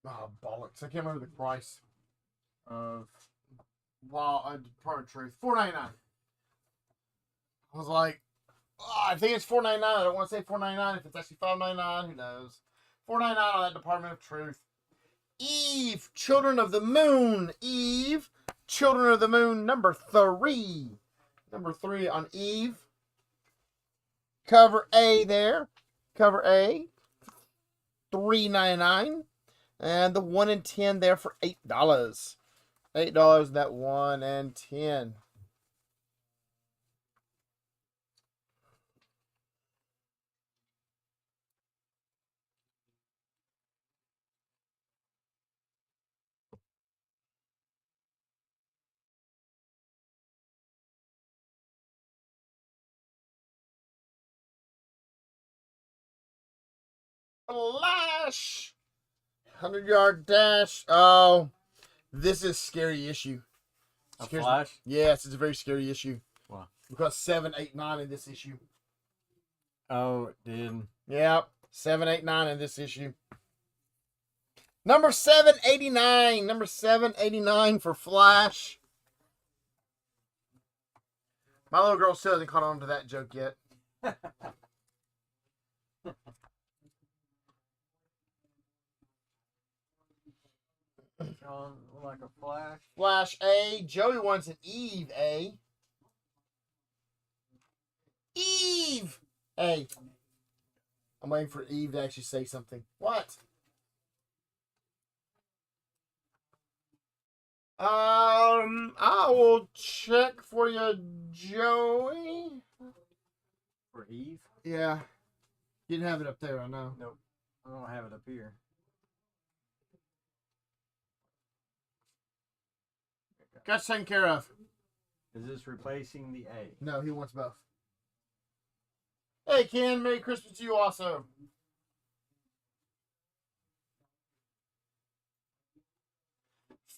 Oh, bollocks. I can't remember the price of Department of Truth. $4.99. I was like, oh, I think it's $4.99. I don't want to say $4.99. If it's actually $5.99, who knows? $4.99 on that Department of Truth. Eve, Children of the Moon. Eve, Children of the Moon, number 3. Number 3 on Eve. Cover A there. Cover A, $3.99. And the 1 in 10 there for $8. $8 that 1 and 10. Flash! 100-yard dash. Oh, this is a scary issue. A Scares me. Flash? Yes, it's a very scary issue. Wow. Because 7, 8, 9 in this issue. Oh, it did. Yep. 7, 8, 9 in this issue. Number 789. Number 789 for Flash. My little girl still hasn't caught on to that joke yet. Sean, like a Flash. Flash A. Joey wants an Eve A. Eve A. I'm waiting for Eve to actually say something. What? I will check for you, Joey. For Eve? Yeah. You didn't have it up there, I know. Nope. I don't have it up here. Got taken care of. Is this replacing the A? No, he wants both. Hey, Ken, Merry Christmas to you also.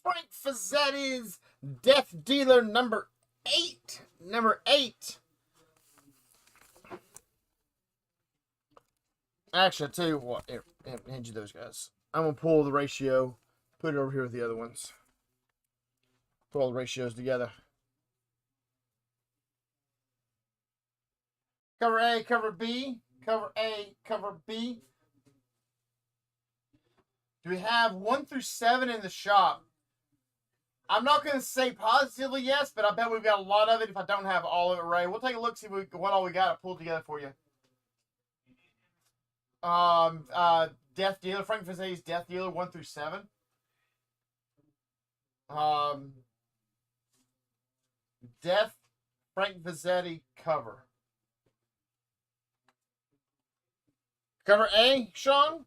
Frank Fazzetti's Death Dealer number 8. Number 8. Actually, I'll tell you what. Here, hand you those guys. I'm going to pull the ratio. Put it over here with the other ones. Put all the ratios together. Cover A, cover B. Cover A, cover B. Do we have 1 through 7 in the shop? I'm not going to say positively yes, but I bet we've got a lot of it if I don't have all of it, Ray. We'll take a look, see what all we got pulled together for you. Death Dealer, Frank Fazzetti's Death Dealer 1 through 7. Death, Frank Fazzetti cover. Cover A, Sean?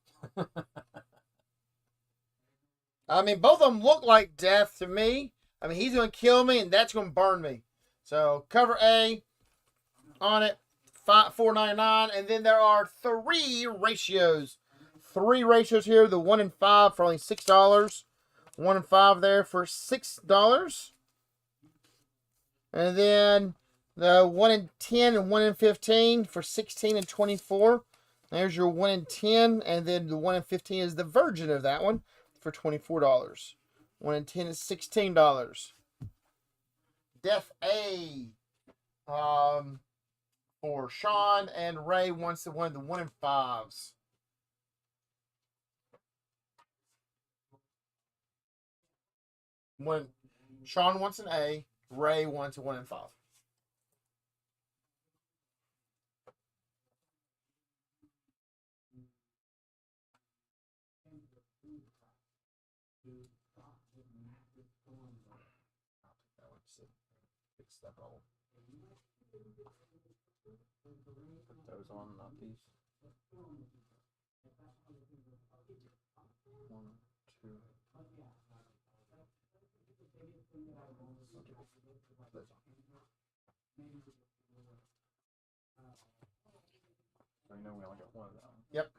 I mean, both of them look like death to me. I mean, he's going to kill me, and that's going to burn me. So, cover A on it, $4.99. And then there are 3 ratios. 3 ratios here. The 1 in 5 for only $6. 1 in 5 there for $6. And then the 1 in 10 and 1 in 15 for $16 and $24. There's your 1 in 10. And then the 1 in 15 is the virgin of that one for $24. 1 in 10 is $16. Death A for Sean, and Ray wants one of the 1 in 5s. When Sean wants an A, Ray wants a 1 in 5. Fix that hole. Put those on, not these. One, two. So you know we only got one of them. Yep.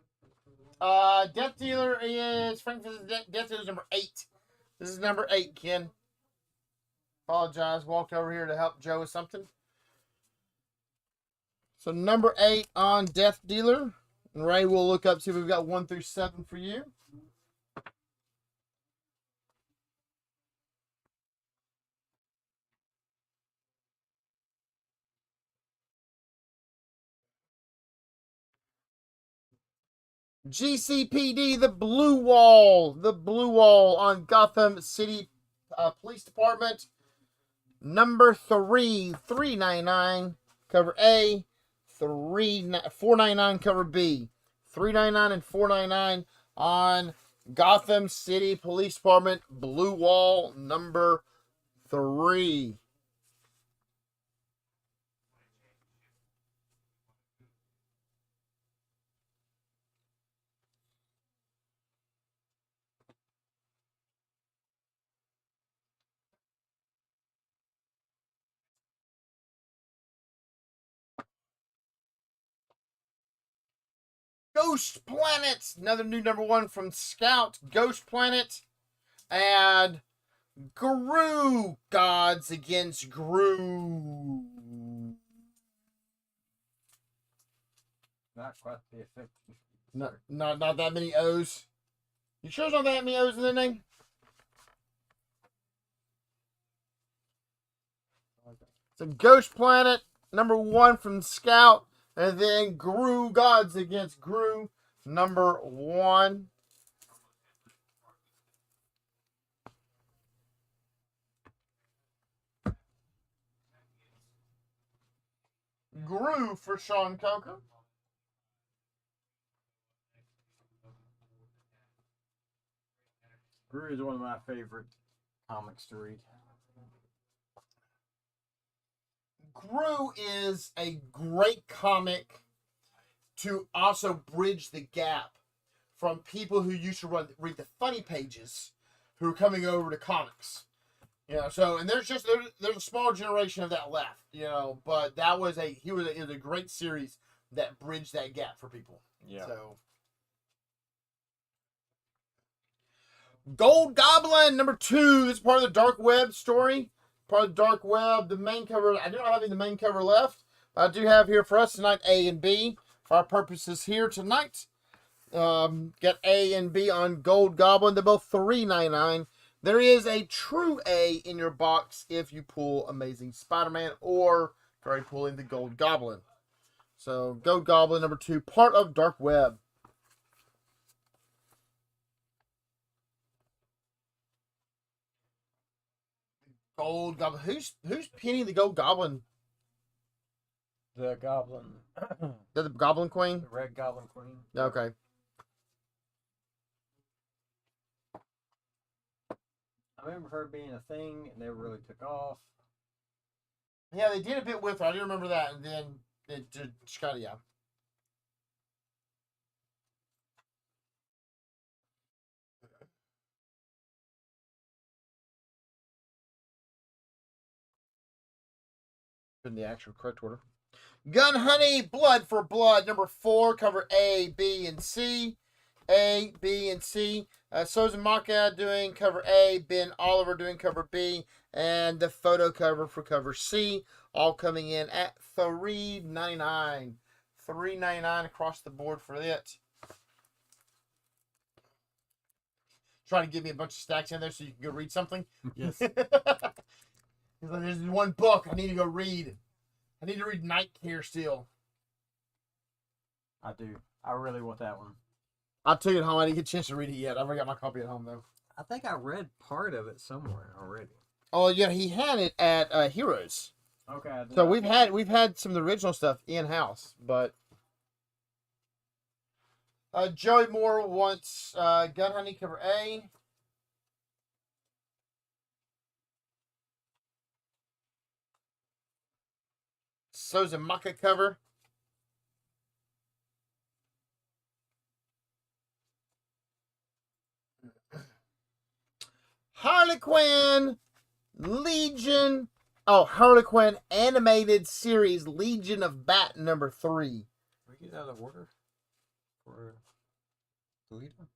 Death Dealer is Frankfurt's Death Dealer is number 8. This is number 8, Ken. Apologize. Walked over here to help Joe with something. So number 8 on Death Dealer. And Ray will look up, see if we've got 1 through 7 for you. GCPD, the Blue Wall. The Blue Wall on Gotham City Police Department. Number 3, $3.99 cover A, $4.99 cover B. $3.99 and $4.99 on Gotham City Police Department Blue Wall number 3. Ghost Planet, another new number 1 from Scout. Ghost Planet and Gru, Gods Against Gru. Not quite the effect. Not that many O's. You sure there's not that many O's in the name? So Ghost Planet, number 1 from Scout. And then Gru, Gods Against Gru, number 1. Gru for Sean Coker. Gru is one of my favorite comics to read. Gru is a great comic to also bridge the gap from people who used to read the funny pages who are coming over to comics. You know, so and there's a small generation of that left, you know, but that was it was a great series that bridged that gap for people. Yeah. So Gold Goblin number 2. This is part of the Dark Web story. Part of the Dark Web. The main cover. I do not have any of the main cover left. I do have here for us tonight A and B for our purposes here tonight. Got A and B on Gold Goblin. They're both $3.99. There is a true A in your box if you pull Amazing Spider-Man or try pulling the Gold Goblin. So Gold Goblin number 2, part of Dark Web. Gold Goblin. Who's pinning the Gold Goblin? The Goblin. The Goblin Queen? The Red Goblin Queen. Okay. I remember her being a thing, and never really took off. Yeah, they did a bit with her. I do remember that, and then it just kind of, yeah. In the actual correct order. Gun Honey, Blood for Blood, number 4, cover A, B, and C. A, B, and C. Sozumaka doing cover A, Ben Oliver doing cover B, and the photo cover for cover C, all coming in at $3.99. $3.99 across the board for it. Trying to give me a bunch of stacks in there so you can go read something? Yes. He's like, there's one book I need to go read. I need to read Night Care still. I do. I really want that one. I'll tell you at home. I didn't get a chance to read it yet. I've already got my copy at home, though. I think I read part of it somewhere already. Oh, yeah, he had it at Heroes. Okay. I So we've had some of the original stuff in-house, but... Joey Moore wants Gun Honey cover A. Sozumaka cover. Harley Quinn Legion. Oh, Harley Quinn animated series Legion of Bat number 3. We get out of order for Toledo?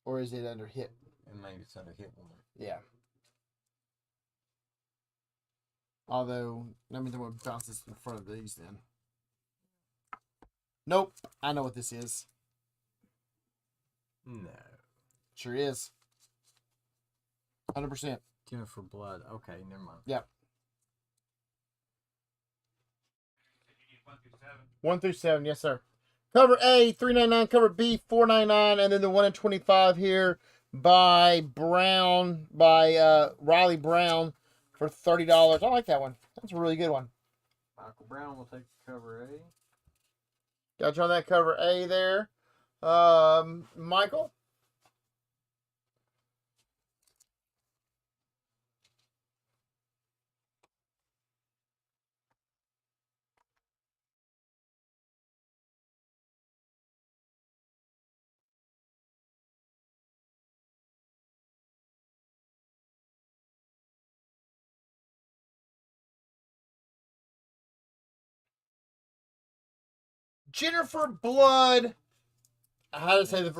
Or is it under hit? And maybe it's under hit one. Yeah. Although, let me know what bounces in front of these then. Nope. I know what this is. No. Sure is. 100%. Jennifer Blood. Okay, never mind. Yep. 1 through 7. 1 through 7, yes, sir. Cover A, $3.99. Cover B, $4.99. And then the 1 in 25 here by Brown, by Riley Brown for $30. I like that one. That's a really good one. Michael Brown will take cover A. Got you on that cover A there. Michael? Jennifer Blood. How to say the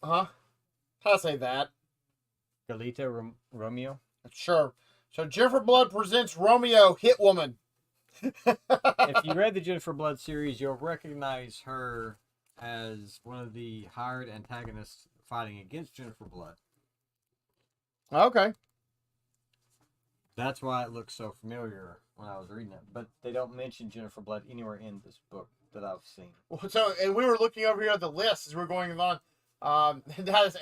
huh? How to say that? Galita Romeo. Sure. So Jennifer Blood presents Romeo, Hit Woman. If you read the Jennifer Blood series, you'll recognize her as one of the hired antagonists fighting against Jennifer Blood. Okay. That's why it looks so familiar when I was reading it. But they don't mention Jennifer Blood anywhere in this book that I've seen. So, and we were looking over here at the list as we were going on. How to say?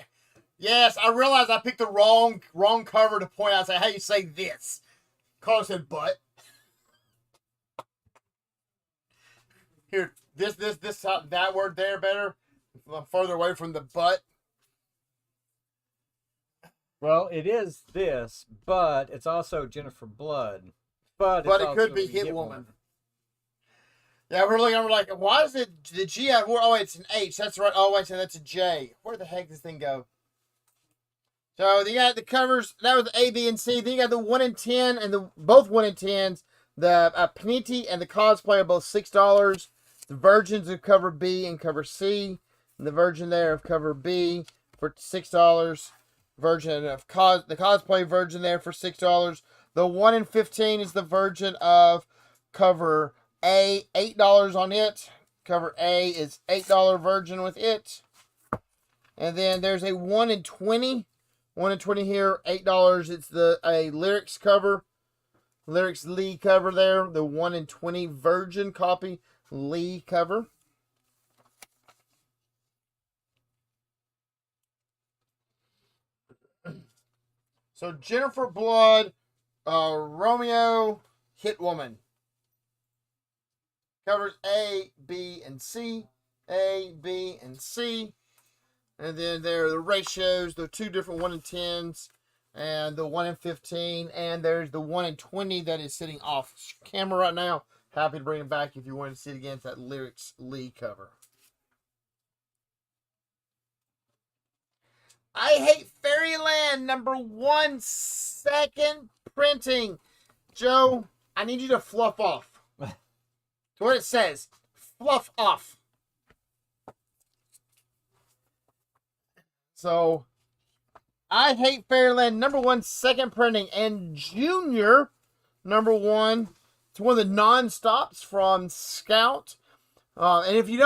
Yes, I realized I picked the wrong cover to point out. Say how you say this. Carlos said butt. Here, this, that word there better. I'm further away from the butt. Well, it is this, but it's also Jennifer Blood. But It could be Hit Woman. Yeah, we're looking. We're like, why is it the G out? Oh, wait, it's an H. That's right. Oh, wait, so that's a J. Where the heck does this thing go? So you got the covers. That was A, B, and C. Then you got the 1 in 10 and both 1 in 10s. The Panini and the cosplay are both $6. The Virgins of cover B and cover C. And the Virgin there of cover B for $6. Version of the cosplay Virgin there for $6. The 1 in 15 is the Virgin of cover A, $8 on it. Cover A is $8 Virgin with it. And then there's a 1 in 20. 1 in 20 here, $8. It's a Lyrics cover. Lyrics Lee cover there. The 1 in 20 Virgin copy Lee cover. So Jennifer Blood, Romeo, Hit Woman. Covers A, B, and C. A, B, and C. And then there are the ratios, the 2 different 1 in 10s, and the 1 in 15. And there's the 1 in 20 that is sitting off camera right now. Happy to bring it back if you want to see it again. It's that Lyrics Lee cover. I Hate Fairyland #1 second printing. Joe, I need you to fluff off. That's what it says. Fluff off. So, I Hate Fairyland #1 second printing and Junior #1. It's one of the non-stops from Scout. And if you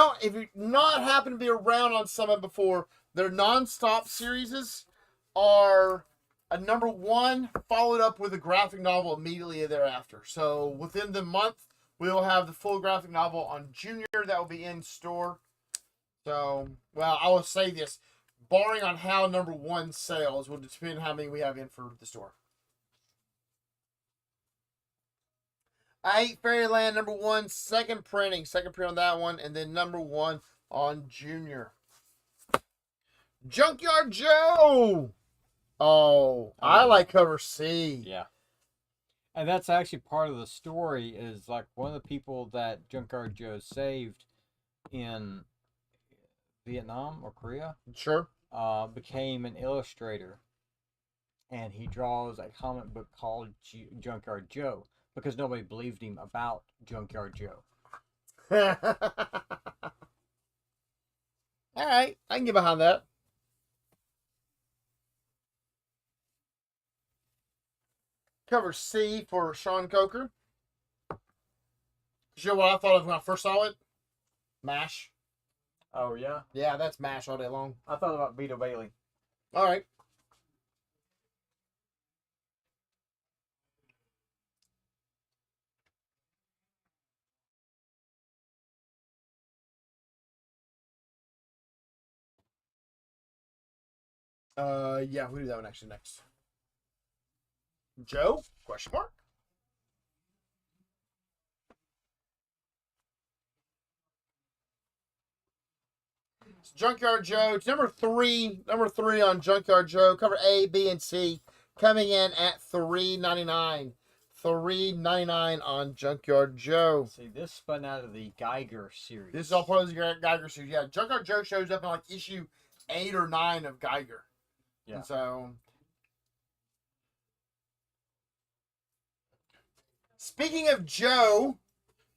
not happen to be around on Summit before, their non-stop series are a #1 followed up with a graphic novel immediately thereafter. So within the month, we will have the full graphic novel on Junior that will be in store. So, well, I will say this. Barring on how #1 sales will depend on how many we have in for the store. I Hate Fairyland #1 second printing. Second print on that one. And then #1 on Junior. Junkyard Joe. Oh, I like cover C. Yeah. And that's actually part of the story is like one of the people that Junkyard Joe saved in Vietnam or Korea Sure. became an illustrator and he draws a comic book called Junkyard Joe because nobody believed him about Junkyard Joe. All right, I can get behind that. Cover C for Sean Coker. You know what I thought of when I first saw it? MASH. Oh yeah, Yeah, that's MASH all day long. I thought about Vito Bailey. All right. Yeah, we'll do that one actually next. Joe? Question mark. It's Junkyard Joe. It's number three on Junkyard Joe. Cover A, B, and C. Coming in at $3.99. $3.99 on Junkyard Joe. See, this spun out of the Geiger series. This is all part of the Geiger series. Yeah, Junkyard Joe shows up in like issue 8 or 9 of Geiger. Yeah. And so, speaking of Joe,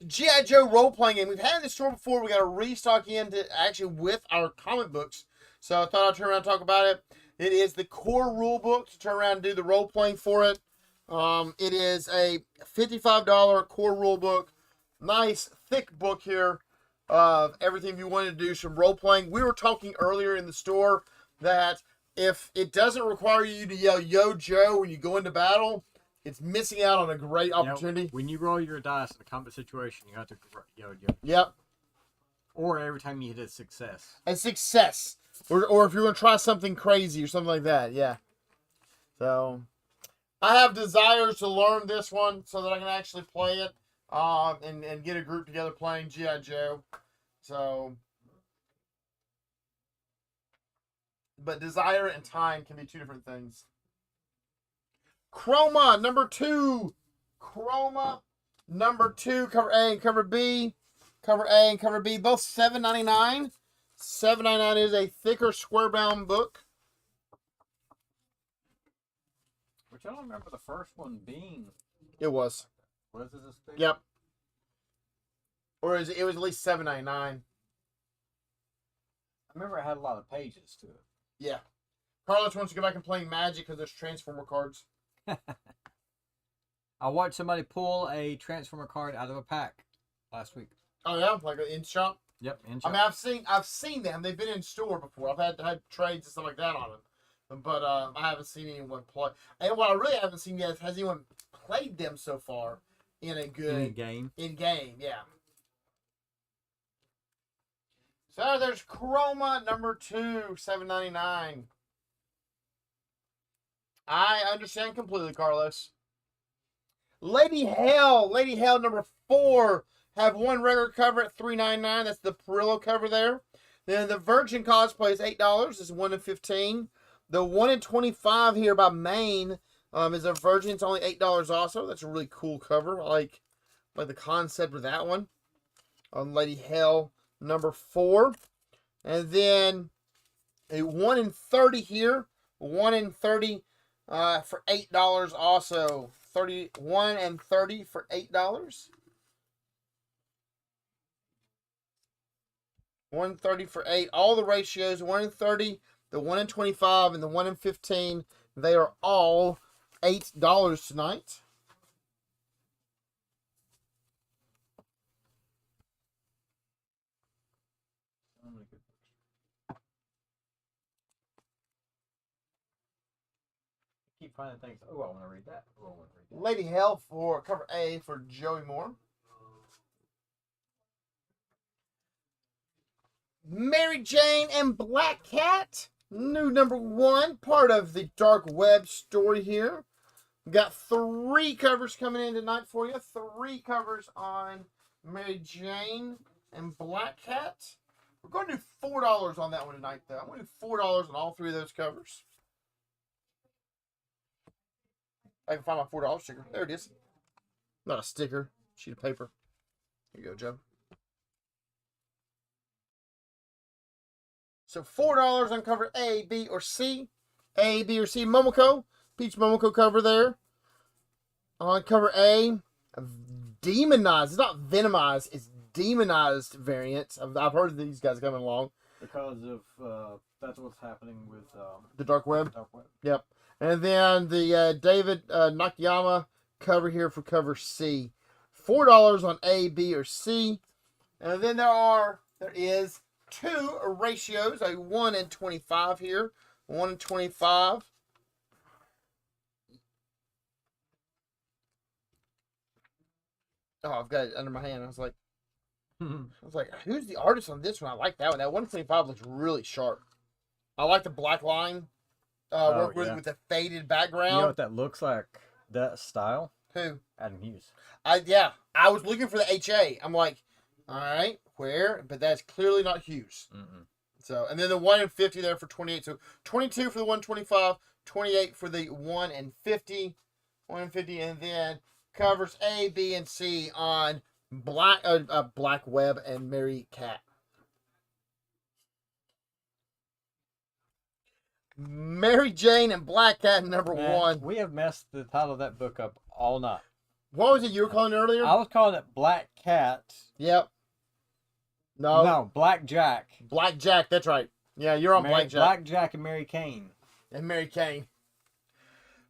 G.I. Joe role-playing game. We've had it in the store before. We got to restock into actually with our comic books. So I thought I'd turn around and talk about it. It is the core rule book to turn around and do the role-playing for it. It is a $55 core rule book. Nice, thick book here of everything you want to do, some role-playing. We were talking earlier in the store that if it doesn't require you to yell, "Yo, Joe," when you go into battle, it's missing out on a great opportunity. You know, when you roll your dice in a combat situation, you have to yo. Yep. Or every time you hit a success. A success. Or if you're going to try something crazy or something like that. Yeah. So, I have desires to learn this one so that I can actually play it and get a group together playing G.I. Joe. So, but desire and time can be two different things. Chroma, number 2. Chroma, number 2. Cover A and cover B. Cover A and cover B. Both $7.99. $7.99 is a thicker square-bound book. Which I don't remember the first one being. It was. Was it this big? Yep. Or it was at least $7.99. I remember it had a lot of pages to it. Yeah. Carlos wants to go back and play Magic because there's Transformer cards. I watched somebody pull a Transformer card out of a pack last week. Oh yeah, like an in shop. Yep, in I mean, I've seen them. They've been in store before. I've had trades and stuff like that on them, but I haven't seen anyone play. And what I really haven't seen yet is has anyone played them so far in a good game. In game, yeah. So there's Chroma number 2, $7.99. I understand completely, Carlos. Lady Hell number 4. Have one regular cover at $3.99. That's the Perillo cover there. Then the Virgin cosplay is $8. This is 1 in 15. The 1 in 25 here by Maine is a Virgin. It's only $8 also. That's a really cool cover. I like the concept of that one. On Lady Hell number 4. And then a 1 in 30 here. 1 in 30 for $8 also. 31 and 30 for $8. 130 for 8. All the ratios, 1 in 30, the 1 in 25, and the 1 in 15. They are all $8 tonight. Keep finding things. Oh, I want to read that. Oh, I want to read that. Lady Hell for cover A for Joey Moore. Mary Jane and Black Cat. New number 1. Part of the Dark Web story here. We got 3 covers coming in tonight for you. 3 covers on Mary Jane and Black Cat. We're going to do $4 on that one tonight, though. I'm going to do $4 on all 3 of those covers. I can find my $4 sticker. There it is. Not a sticker. Sheet of paper. Here you go, Joe. So $4 on cover A, B, or C. A, B, or C. Momoko. Peach Momoko cover there. On cover A, demonized. It's not venomized. It's demonized variants. I've heard of these guys coming along. Because of that's what's happening with The Dark Web. Dark Web. Yep. And then the David Nakayama cover here for cover C. $4 on A, B, or C. And then there is 2 ratios, a 1 in 25 here. 1 in 25. Oh, I've got it under my hand. I was like, who's the artist on this one? I like that one. That 125 looks really sharp. I like the black line. Work with the faded background. You know what that looks like? That style? Who? Adam Hughes. I was looking for the HA. I'm like, all right, where? But that's clearly not Hughes. Mm-mm. So, and then the 1 in 50 there for 28. So 22 for the 125, 28 for the 1 in 50, 1 in 50, and then covers A, B, and C on Black Web and Mary Cat. Mary Jane and Black Cat number Man, 1. We have messed the title of that book up all night. What was it you were calling earlier? I was calling it Black Cat. Yep. No, Black Jack. Black Jack. That's right. Yeah, you're on Black Jack. Black Jack and Mary Kane. And Mary Kane.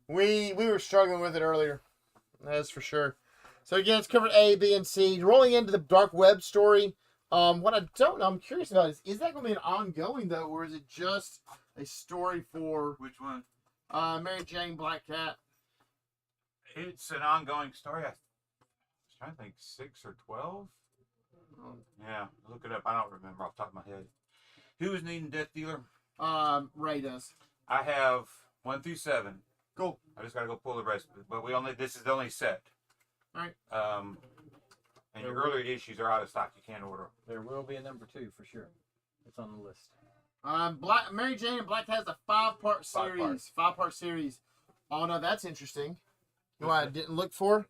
We were struggling with it earlier. That's for sure. So again, it's covered A, B, and C. Rolling into the Dark Web story. What I don't know, I'm curious about is that going to be an ongoing though, or is it just a story for Which one? Mary Jane, Black Cat? It's an ongoing story. I was trying to think 6 or 12. Yeah, look it up. I don't remember off the top of my head. Who is needing Death Dealer? Ray does. I have 1 through 7. Cool. I just gotta go pull the rest of it. But this is the only set. Alright. And your earlier issues are out of stock. You can't order them. There will be a number 2 for sure. It's on the list. Mary Jane and Black Cat has a 5-part series. 5-part series. Oh no, that's interesting. You know what I didn't look for?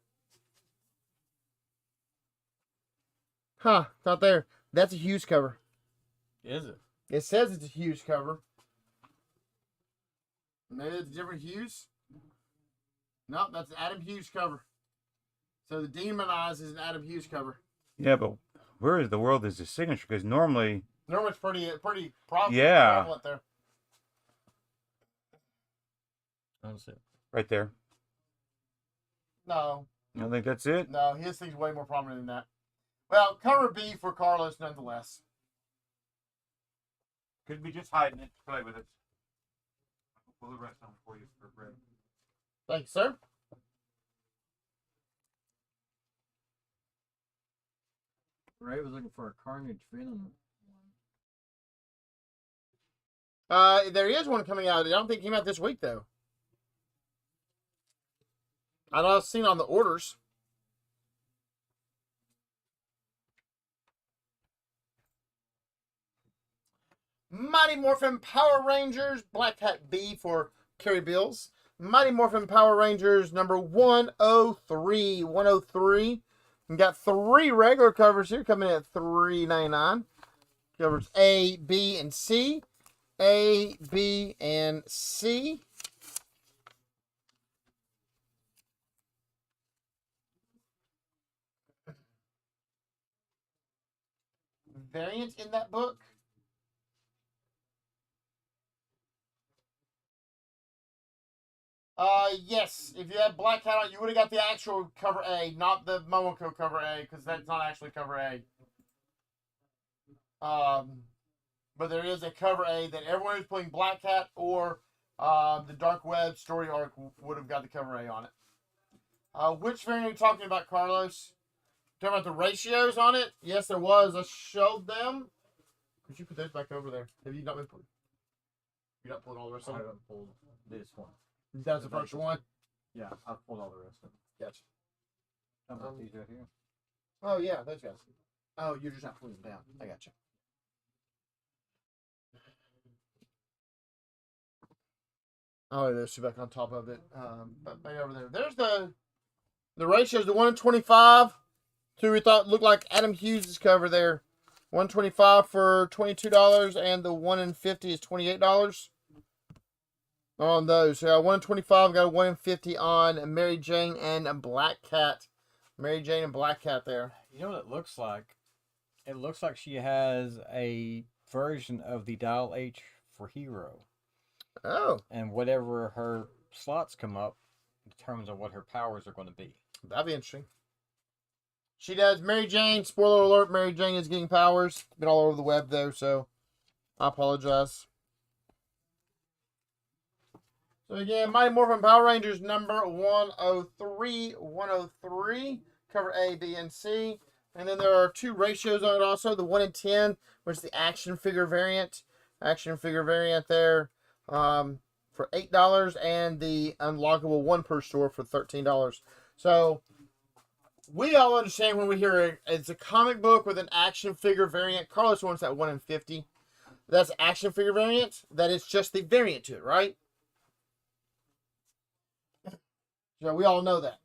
Huh, it's not there. That's a Hughes cover. Is it? It says it's a Hughes cover. Maybe it's a different Hughes? Nope, that's an Adam Hughes cover. So the Demonized is an Adam Hughes cover. Yeah, but where is the world is the signature? Because normally Normally it's pretty prevalent there. That's it. right there. No. You don't think that's it? No, his thing's way more prominent than that. Well, cover B for Carlos nonetheless. Could be just hiding it. Play with it. I'll pull the rest on for you for bread. Thank you, sir. Ray was looking for a Carnage Venom. There is one coming out. I don't think it came out this week though. I know I've seen it on the orders. Mighty Morphin Power Rangers, Black Cat B for Carrie Bills. Mighty Morphin Power Rangers number 103. 103. We got 3 regular covers here coming in at $3.99. Covers A, B, and C. A, B, and C. Variants in that book. Yes. If you had Black Cat on, you would have got the actual cover A, not the Momoko cover A, because that's not actually cover A. But there is a cover A that everyone who's playing Black Cat or the Dark Web story arc would have got the cover A on it. Which variant are you talking about, Carlos? Talking about the ratios on it? Yes, there was. I showed them. Could you put those back over there? Have you not been put? You not pulled all the rest of I them? haven't pulled this one. That's the first one. Yeah, I've pulled all the rest of them. Gotcha. How about these right here? Oh yeah, those guys. Oh, you're just not pulling them down. I gotcha. Oh, there's two back on top of it. But right over there. There's the ratios. The 1 in 25. Two we thought looked like Adam Hughes' cover there. 125 for $22, and the 1 in 50 is $28. on those. So 1 in 25, got a 1 in 50 on Mary Jane and a Black Cat. Mary Jane and Black Cat there. You know what it looks like? It looks like she has a version of the Dial H for Hero. Oh, And whatever her slots come up determines on what her powers are going to be. that'd be interesting. She does. Mary Jane, spoiler alert, Mary Jane is getting powers. Been all over the web, though, so I apologize. So, again, Mighty Morphin Power Rangers number 103. 103. Cover A, B, and C. And then there are 2 ratios on it also. The 1 in 10, which is the action figure variant. Action figure variant there for $8. And the unlockable 1 per store for $13. So, we all understand when we hear it's a comic book with an action figure variant. Carlos wants that 1 in 50. That's action figure variant. That is just the variant to it, right? So we all know that.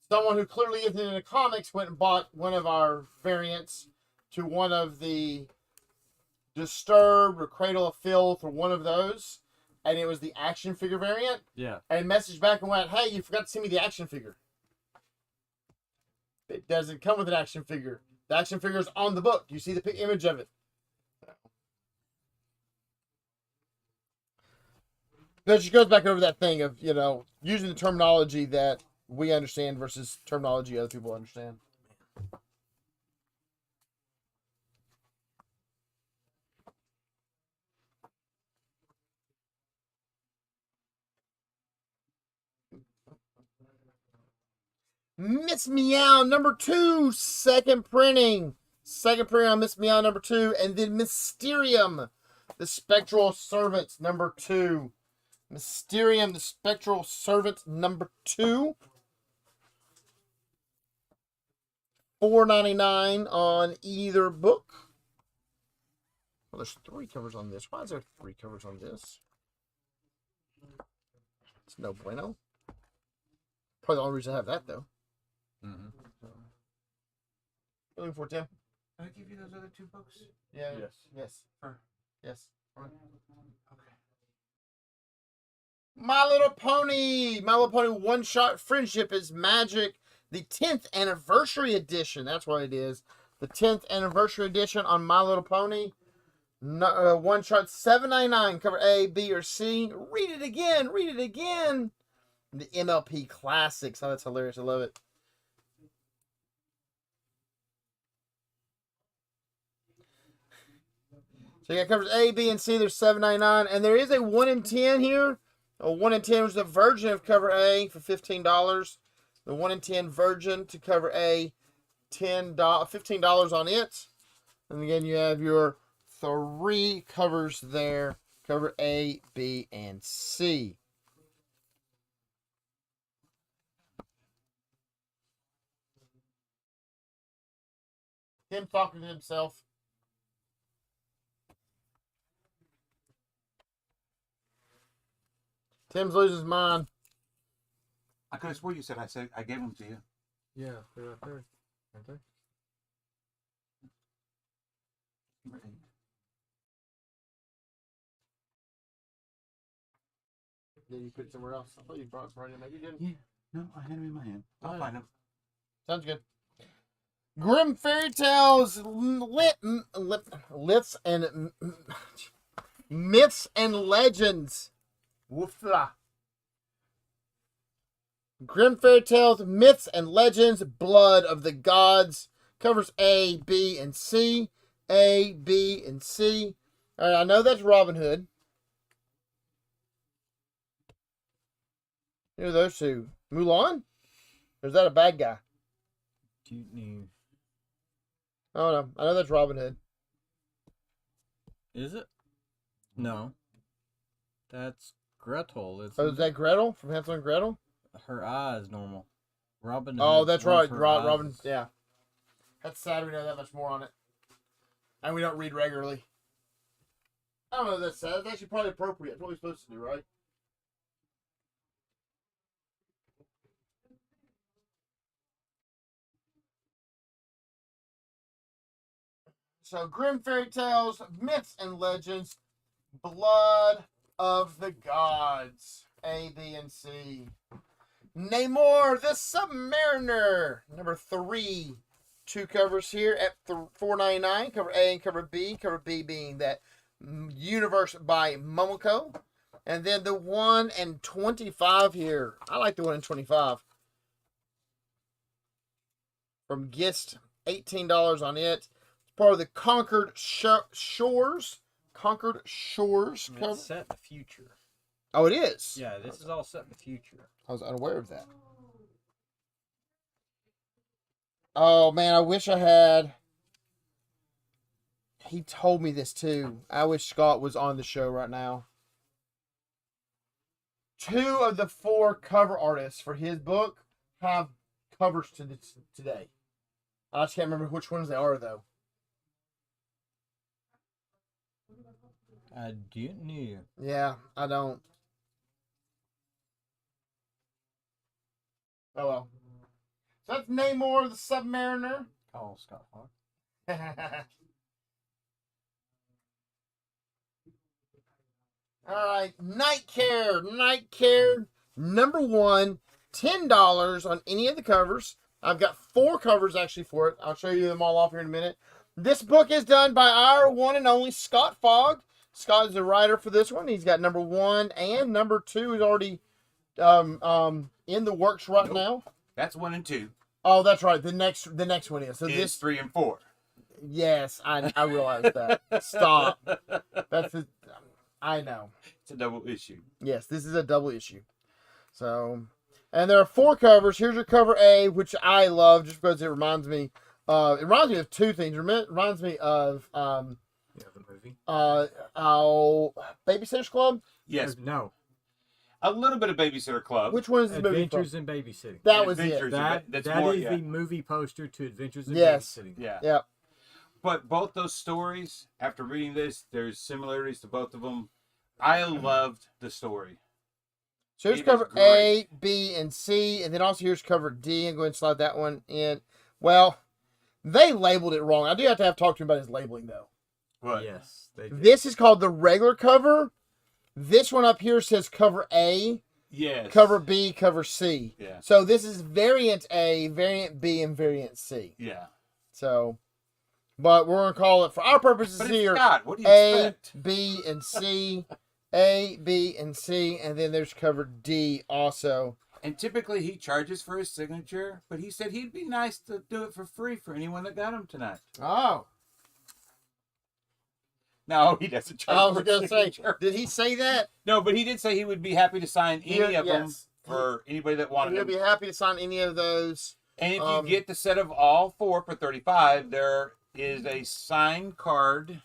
Someone who clearly isn't into comics went and bought one of our variants to one of the Disturbed or Cradle of Filth or one of those, and it was the action figure variant. Yeah. And messaged back and went, "Hey, you forgot to send me the action figure." It doesn't come with an action figure. The action figure is on the book. You see the image of it. That just goes back over that thing of, using the terminology that we understand versus terminology other people understand. Miss Meow number 2, second printing. Second printing on Miss Meow number 2. And then Mysterium, the Spectral Servant number 2. Mysterium, the Spectral Servant number 2. $4.99 on either book. Well, there's 3 covers on this. Why is there 3 covers on this? It's no bueno. Probably the only reason I have that, though. Mm-hmm. What are you looking for, Tim? Did I give you those other 2 books? Yeah. Yes. Yes. Or- Yes. Okay. My Little Pony. My Little Pony One Shot Friendship is Magic. The 10th Anniversary Edition. That's what it is. The 10th Anniversary Edition on My Little Pony. One Shot $7.99. Cover A, B, or C. Read it again. Read it again. The MLP Classics. Oh, that's hilarious. I love it. So you got covers A, B, and C. There's $7.99. And there is a 1 in 10 here. A 1 in 10 was the version of cover A for $15. The 1 in 10 version to cover A, $15 on it. And again, you have your 3 covers there. Cover A, B, and C. Him talking to himself. Tim's losing his mind. I could have swore you said I gave them to you. Yeah, they're right there. Aren't they? Number 8. Did you put it somewhere else? I thought you brought it right in. Maybe you didn't. Yeah. No, I had them in my hand. I'll Oh. find them. Sounds good. Grim Fairy Tales, Myths and Legends. Woofla. Grim Fairy Tales, Myths and Legends, Blood of the Gods. Covers A, B, and C. A, B, and C. All right, I know that's Robin Hood. Who are those 2? Mulan? Or is that a bad guy? Oh no, I know that's Robin Hood. Is it? No. That's Gretel. Oh, is that Gretel from Hansel and Gretel? Her eye is normal. Robin. Oh, Hood, that's one right. of her Robin. eyes- Yeah. That's sad we know that much more on it. And we don't read regularly. I don't know if that's sad. That's actually probably appropriate. That's what we're supposed to do, right? So, Grim Fairy Tales, Myths and Legends, Blood of the Gods. A, B, and C. Namor the Submariner. Number 3. 2 covers here at $4.99. Cover A and cover B. Cover B being that Universe by Momoko. And then the 1 and 25 here. I like the 1 and 25. From Gist, $18 on it. It's part of the Conquered Shores. Conquered Shores cover. It's set in the future. Oh, it is? Yeah, this is all set in the future. I was unaware of that. Oh, man, I wish I had. He told me this, too. I wish Scott was on the show right now. 2 of the 4 cover artists for his book have covers today. I just can't remember which ones they are, though. I didn't know. Yeah, I don't. Oh, well. So that's Namor the Submariner. Call Scott Hawk. All right, Night Care. Night Care, number 1, $10 on any of the covers. I've got 4 covers actually for it. I'll show you them all off here in a minute. This book is done by our one and only Scott Fogg. Scott is the writer for this one. He's got number 1 and number 2 is already in the works right now. That's 1 and 2. Oh, that's right. The next one is. So It's this 3 and 4. Yes, I realize that. Stop. I know. It's a double issue. Yes, this is a double issue. So, and there are 4 covers. Here's your cover A, which I love just because it reminds me. It reminds me of 2 things. It reminds me of Yeah, the movie. Babysitter's Club. Yes, No. a little bit of Babysitter Club. Which one is this movie from? Adventures in Babysitting. That was it. Adventures in That that's that more, is yeah. the movie poster to Adventures in Yes. Babysitting. Yeah. Yep. But both those stories, after reading this, there's similarities to both of them. I loved the story. So here's It is cover great. A, B, and C, and then also here's cover D. And go ahead and slide that one in. Well, they labeled it wrong. I do have to talk to him about his labeling though. But Yes, they did. This is called the regular cover. This one up here says cover A, yes. cover B, cover C. Yeah. So this is variant A, variant B, and variant C. Yeah. So, but we're going to call it, for our purposes But here, it's Scott. What do you A, expect? B, and C. A, B, and C. And then there's cover D also. And typically he charges for his signature, but he said he'd be nice to do it for free for anyone that got him tonight. Oh. No, he doesn't charge I was for going to his say, signature. did he say that? No, but he did say he would be happy to sign any Yeah, of them yes. for anybody that wanted He'll them. be happy to sign any of those. And if Um, you get the set of all 4 for $35, there is a signed card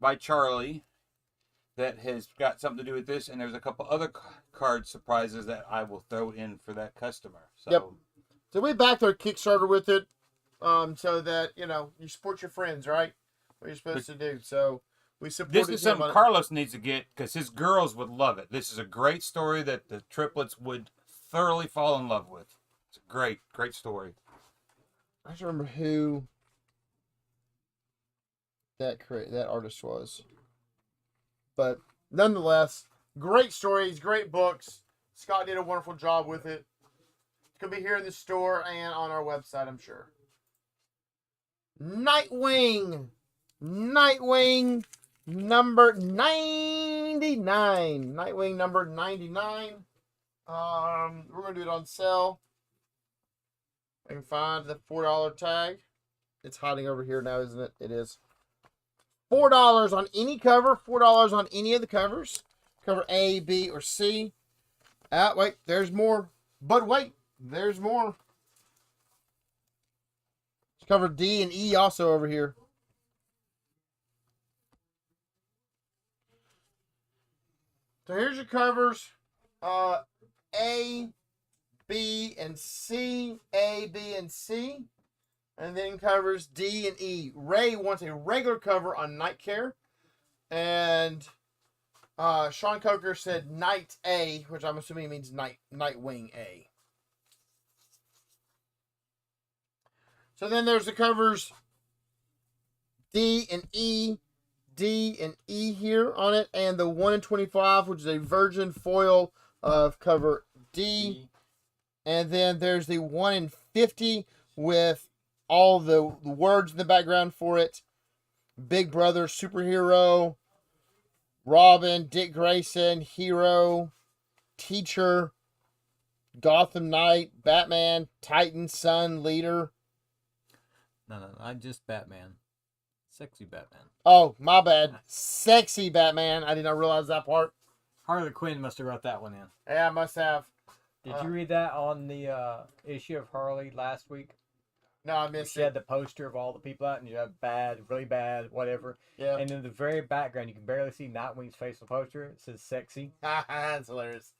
by Charlie that has got something to do with this, and there's a couple other card surprises that I will throw in for that customer. So, Yep. So we backed our Kickstarter with it, so that, you support your friends, right? What you're supposed to do. So we supported this is him something on it. Carlos needs to get because his girls would love it. This is a great story that the triplets would thoroughly fall in love with. It's a great, great story. I don't remember who that artist was, but nonetheless, great stories, great books. Scott did a wonderful job with it. It's gonna be here in the store and on our website, I'm sure. Nightwing number 99. Nightwing number 99. We're gonna do it on sale. I can find the $4 tag. It's hiding over here now, isn't it? It is. $4 on any cover. $4 on any of the covers. Cover A, B, or C. Wait, there's more. But wait, there's more. It's cover D and E also over here. So here's your covers. A, B, and C. A, B, and C. And then covers D and E. Ray wants a regular cover on Night Care. And Sean Coker said Night A, which I'm assuming means Nightwing A. So then there's the covers D and E. D and E here on it, and the 1 in 25, which is a virgin foil of cover D. And then there's the 1 in 50 with all the words in the background for it. Big Brother, Superhero, Robin, Dick Grayson, Hero, Teacher, Gotham Knight, Batman, Titan, Sun, Leader. No, not just Batman. Sexy Batman. Oh, my bad. Sexy Batman. I did not realize that part. Harley Quinn must have wrote that one in. Yeah, I must have. Did you read that on the issue of Harley last week? No, I missed She it. had the poster of all the people out, and you have bad, really bad, whatever. Yeah. And in the very background, you can barely see Nightwing's face on the poster. It says "sexy." That's hilarious.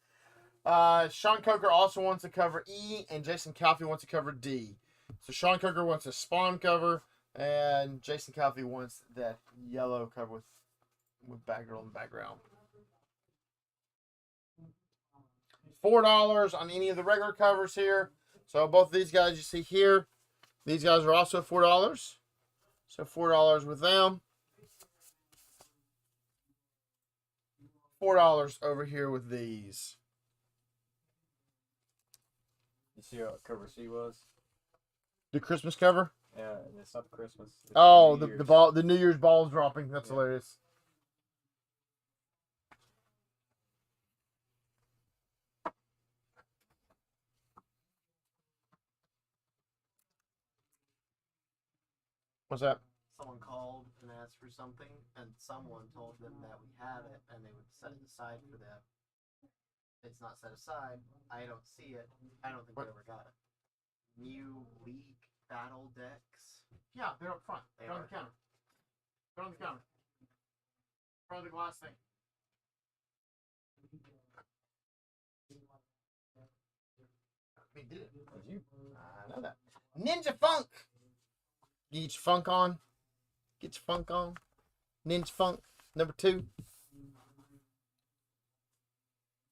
Sean Coker also wants to cover E, and Jason Calfee wants to cover D. So Sean Coker wants a Spawn cover, and Jason Calfee wants that yellow cover with Batgirl in the background. $4 on any of the regular covers here. So both of these guys you see here, these guys are also $4. So $4 with them. $4 over here with these. You see what cover C was? The Christmas cover. Yeah, and it's not Christmas. It's Oh, New the Year's. ball, the New Year's ball is dropping. That's Yeah. hilarious. What's that? Someone called and asked for something, and someone told them that we have it, and they would set it aside for them. It's not set aside. I don't see it. I don't think What? we ever got it. New League battle decks. Yeah, they're up front. They They're on are. the counter. They're on the counter. In front of the glass thing. We did it. Was you? I know that. Ninja Funk. Get your funk on. Get your funk on. Ninja Funk number 2.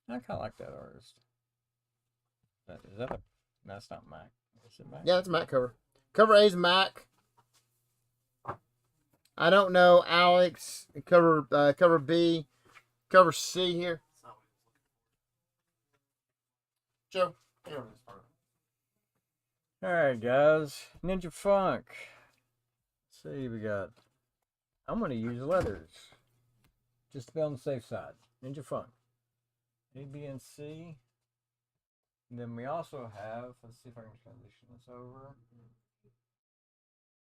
I kind of like that artist. Is that a? No, that's not Mac. Is it Mac? Yeah, that's a Mac cover. Cover A is Mac. I don't know Alex. Cover B. Cover C here. It's not what he was looking Joe. Here it is, part of it. All right, guys. Ninja Funk. Let's see, we got. I'm gonna use letters, just to be on the safe side. Ninja Funk. A, B, and C. And then we also have. Let's see if I can transition this over.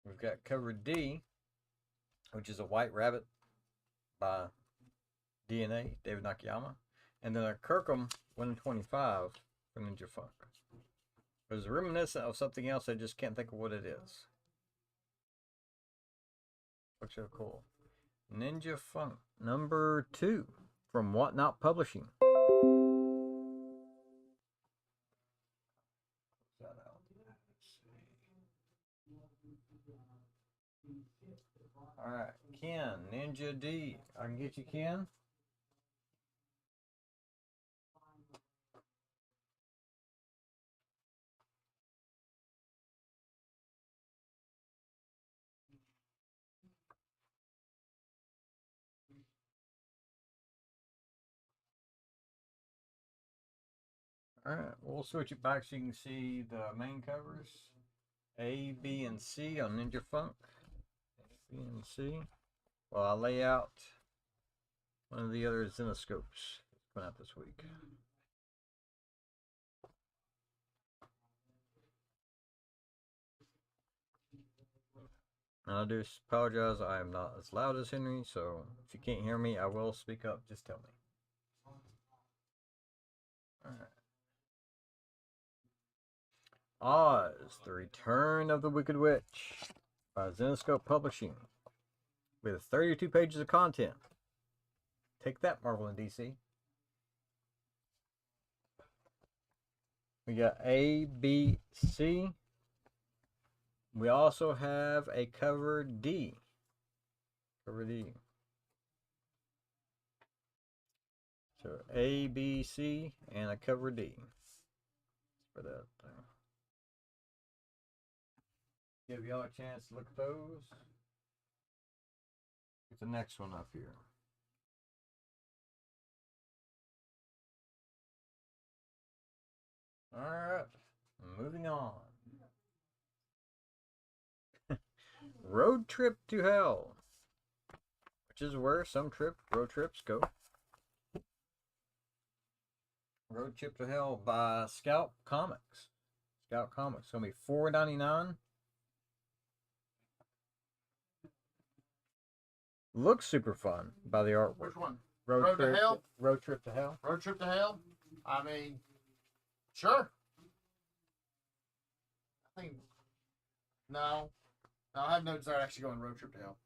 We've got cover D, which is a White Rabbit by DNA, David Nakayama. And then a Kirkham 1 in 25 from Ninja Funk. It was reminiscent of something else, I just can't think of what it is. Looks so cool. Ninja Funk number 2 from Whatnot Publishing. Alright, Ken, Ninja D. I can get you, Ken. Alright, we'll switch it back so you can see the main covers. A, B, and C on Ninja Funk. A, B, and C. Well, I'll lay out one of the other Zenoscopes coming out this week. And I do apologize, I am not as loud as Henry, so if you can't hear me, I will speak up. Just tell me. Alright. Oz, The Return of the Wicked Witch by Zenoscope Publishing with 32 pages of content. Take that, Marvel and DC. We got A, B, C. We also have a cover D. Cover D. So A, B, C, and a cover D for that thing. Give y'all a chance to look at those. Get the next one up here. All right, moving on. Road Trip to Hell, which is where some road trips go. Road Trip to Hell by Scout Comics. Scout Comics. It's gonna be $4.99. Looks super fun by the artwork. Which one? Road Road to Trip Hell? Road Trip to Hell. Road Trip to Hell? I mean, sure. I think, no. No, I have no desire to actually go on Road Trip to Hell.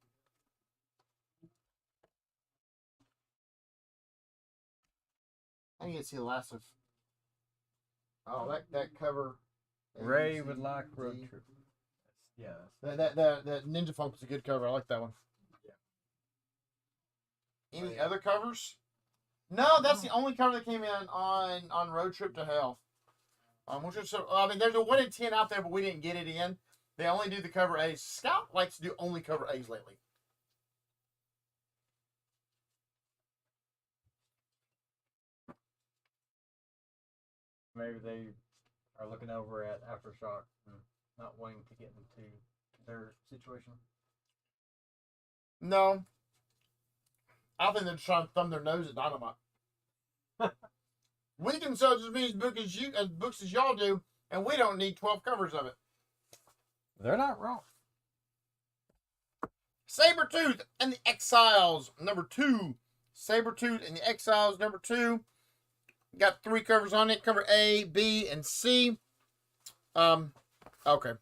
I think it's the last of. Oh, that cover. Ray would like Road Trip. Yeah. That Ninja Funk was a good cover. I like that one. Yeah. Any other covers? No, that's the only cover that came in on Road Trip to Hell. Which is I mean, there's a 1 in 10 out there, but we didn't get it in. They only do the cover A's. Scout likes to do only cover A's lately. Maybe they are looking over at Aftershock and not wanting to get into their situation. No. I think they're just trying to thumb their nose at Dynamite. We can sell just as many books as y'all do, and we don't need 12 covers of it. They're not wrong. Sabretooth and the Exiles, number 2. Sabretooth and the Exiles, number 2. Got 3 covers on it. Cover A, B, and C. Okay.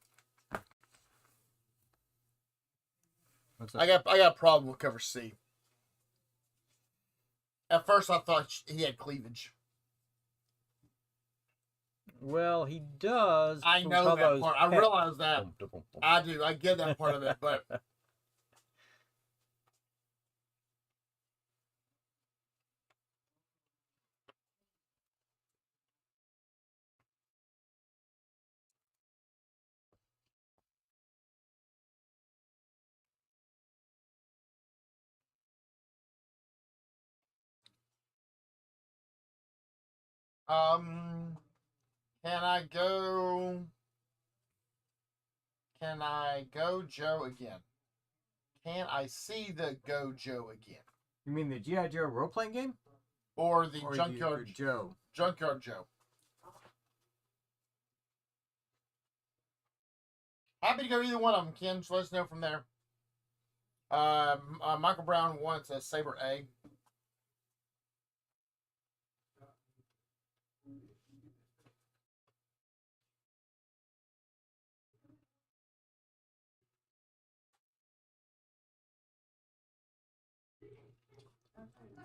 I got a problem with cover C. At first, I thought he had cleavage. Well, he does. I know that part. I realize that. I do. I get that part of it, but Can I go Joe again? Can I see the Go Joe again? You mean the G.I. Joe role-playing game? Or the Or Junkyard Joe? Junkyard Joe. Happy to go either one of them, Ken. So let us know from there. Michael Brown wants a Saber A.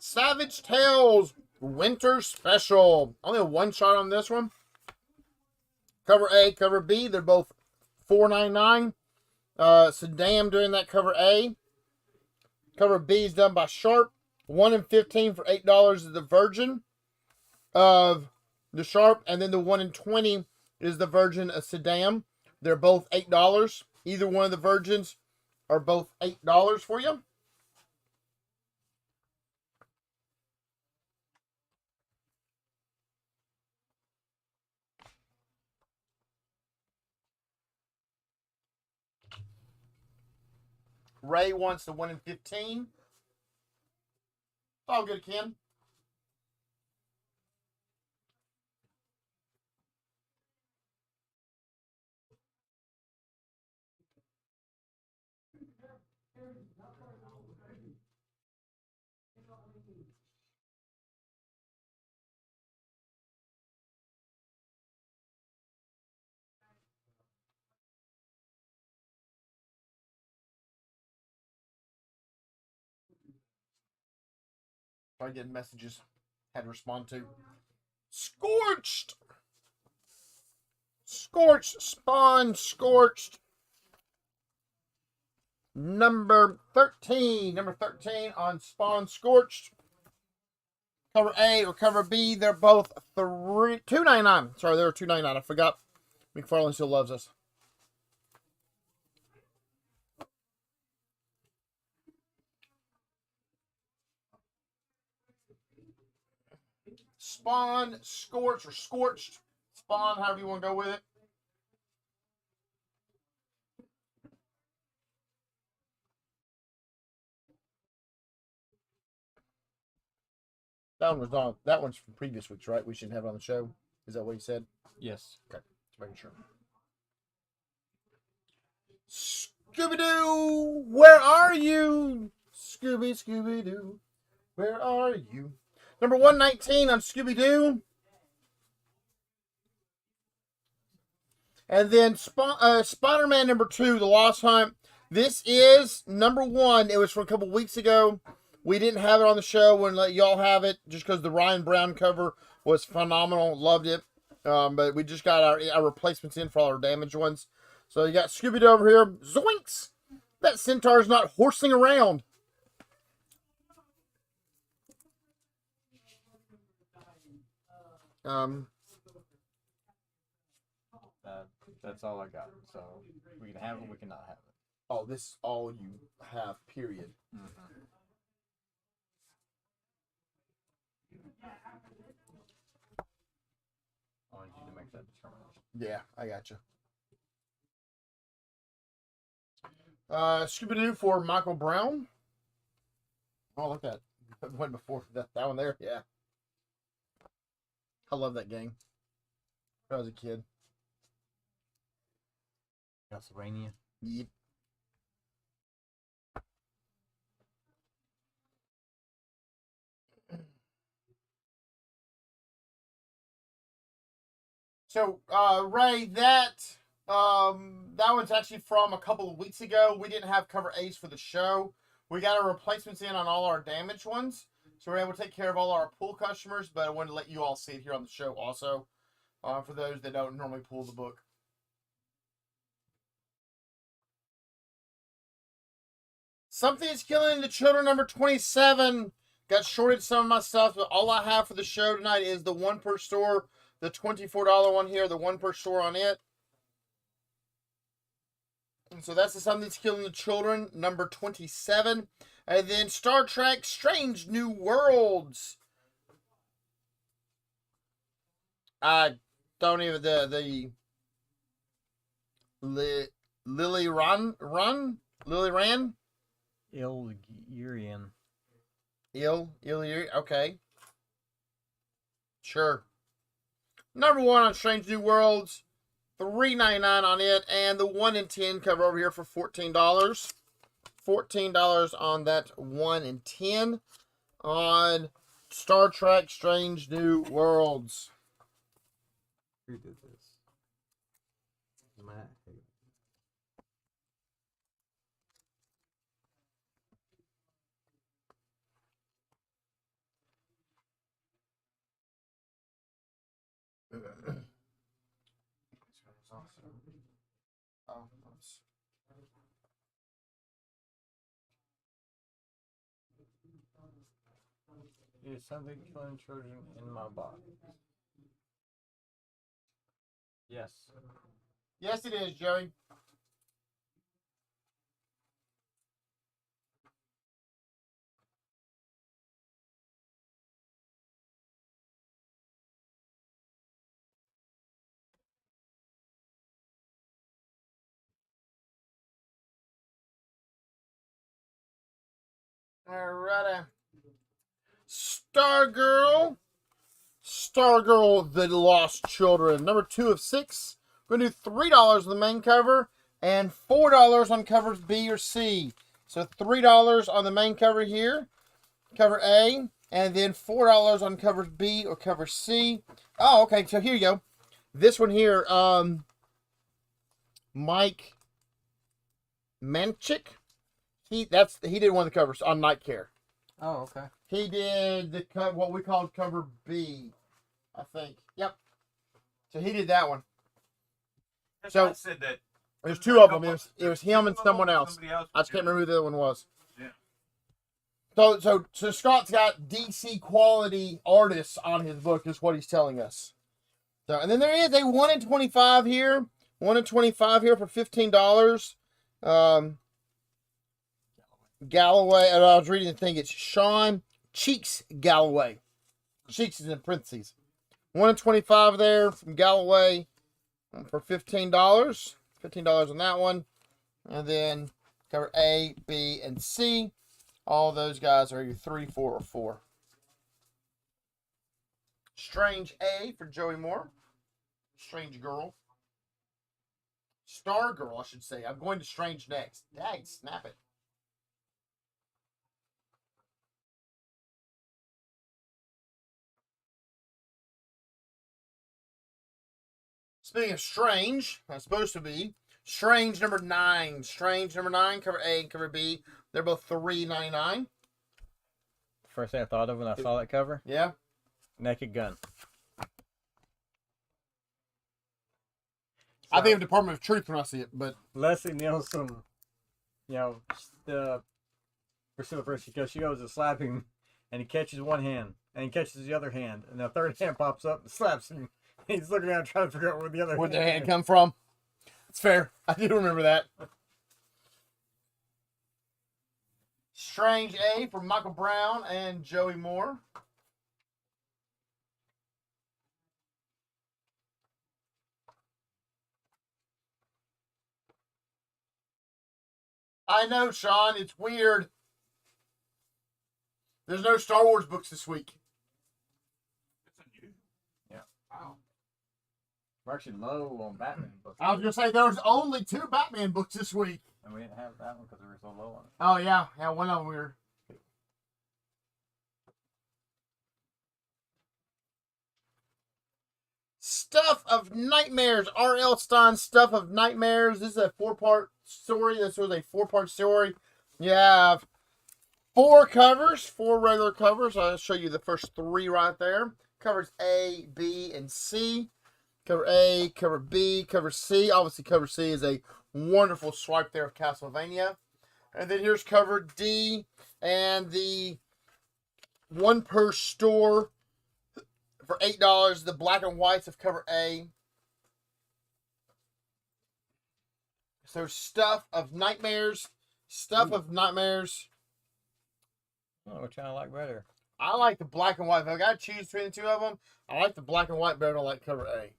Savage Tales Winter Special. Only a one shot on this one. Cover A, cover B. They're both $4.99. Saddam doing that cover A. Cover B is done by Sharp. 1 in 15 for $8 is the version of the Sharp. And then the 1 in 20 is the version of Saddam. They're both $8. Either one of the versions are both $8 for you. Ray wants the 1 in 15. It's all good, Ken. Started getting messages. Had to respond to. Scorched! Scorched. Spawn Scorched. Number 13. Number 13 on Spawn Scorched. Cover A or cover B. They're both $2.99. Sorry, they were $2.99. I forgot. McFarlane still loves us. Spawn, Scorch, or Scorched. Spawn, however you want to go with it. That one was on. That one's from previous weeks, right? We shouldn't have it on the show. Is that what you said? Yes. Okay, just making sure. Scooby-Doo, where are you? Scooby-Doo, where are you? Number 119 on Scooby-Doo. And then Spider-Man number 2, The Lost Hunt. This is number 1. It was from a couple weeks ago. We didn't have it on the show. We're going to let y'all have it just because the Ryan Brown cover was phenomenal. Loved it. But we just got our replacements in for all our damaged ones. So you got Scooby-Doo over here. Zoinks! That centaur's not horsing around. That's all I got. So we can have it, we cannot have it. Oh, this is all you have, period. I wanted you to make that determination. Yeah, I got you. Scooby-Doo for Michael Brown. Oh, look at that. One before that one there. Yeah. I love that game. When I was a kid. Castlevania. Yep. So, Ray, that one's actually from a couple of weeks ago. We didn't have cover A's for the show. We got our replacements in on all our damaged ones. So we're able to take care of all our pool customers, but I wanted to let you all see it here on the show also. For those that don't normally pull the book. Something's Killing the Children, number 27. Got shorted some of my stuff, but all I have for the show tonight is the one per store, the $24 one here, the one per store on it. And so that's the Something's Killing the Children, number 27. And then Star Trek Strange New Worlds. I don't even, Lily Ran? Illyrian. Okay. Sure. Number 1 on Strange New Worlds. $3.99 on it. And the 1 in 10 cover over here for $14. $14 on that 1 in 10 on Star Trek Strange New Worlds. Who did this? Matt. Is something killing children in my box? Yes. Yes, it is, Joey. Alrighty. Stargirl, The Lost Children, number 2 of 6. We're going to do $3 on the main cover and $4 on covers B or C. So $3 on the main cover here, cover A, and then $4 on covers B or cover C. Oh, okay. So here you go. This one here, Mike Manchik. He did one of the covers on Night Care. Oh, okay. He did what we called cover B, I think. Yep. So he did that one. So I said that there's 2 of them. It was him and someone else. I just can't remember who the other one was. Yeah. So Scott's got DC quality artists on his book, is what he's telling us. So, and then there is a 1 in 25 here. 1 in 25 here for $15. Galloway, and I was reading the thing, it's Sean Cheeks Galloway. Cheeks is in parentheses. 1 in 25 there from Galloway for $15. $15 on that one. And then cover A, B, and C. All those guys are your 3, 4, or 4. Strange A for Joey Moore. Strange Girl. Star Girl, I should say. I'm going to Strange next. Dag, snap it. Speaking of Strange, that's supposed to be Strange number 9. Strange number 9, cover A and cover B. They're both $3.99. First thing I thought of when I saw that cover, Yeah. Naked Gun. I think of Department of Truth when I see it, but Leslie Nielsen, you know, the Priscilla first, she goes to slap him, and he catches one hand, and he catches the other hand, and the third hand pops up and slaps him. He's looking around trying to figure out where the other where'd the hand come from? It's fair. I do remember that. Strange A for Michael Brown and Joey Moore. I know, Sean. It's weird. There's no Star Wars books this week. It's unusual. Yeah. Wow. We're actually low on Batman books. I was going to say there was only 2 Batman books this week. And we didn't have that one because we were so low on it. Oh, yeah. Yeah, one of them we were. Stuff of Nightmares. R.L. Stein's Stuff of Nightmares. This is a 4-part story. This was a 4-part story. You have 4 covers, 4 regular covers. I'll show you the first 3 right there. Covers A, B, and C. Cover A, cover B, cover C. Obviously, cover C is a wonderful swipe there of Castlevania. And then here's cover D and the one per store for $8. The black and whites of cover A. So Stuff of Nightmares. Stuff of Nightmares. Oh, which I like better. I like the black and white. If I got to choose between the 2 of them, I like the black and white better than I like cover A.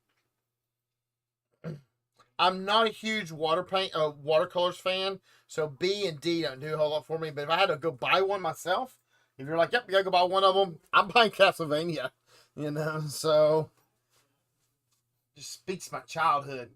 I'm not a huge watercolors fan, so B and D don't do a whole lot for me. But if I had to go buy one myself, if you're like, yep, you gotta go buy one of them, I'm buying Castlevania. You know, so just speaks my childhood.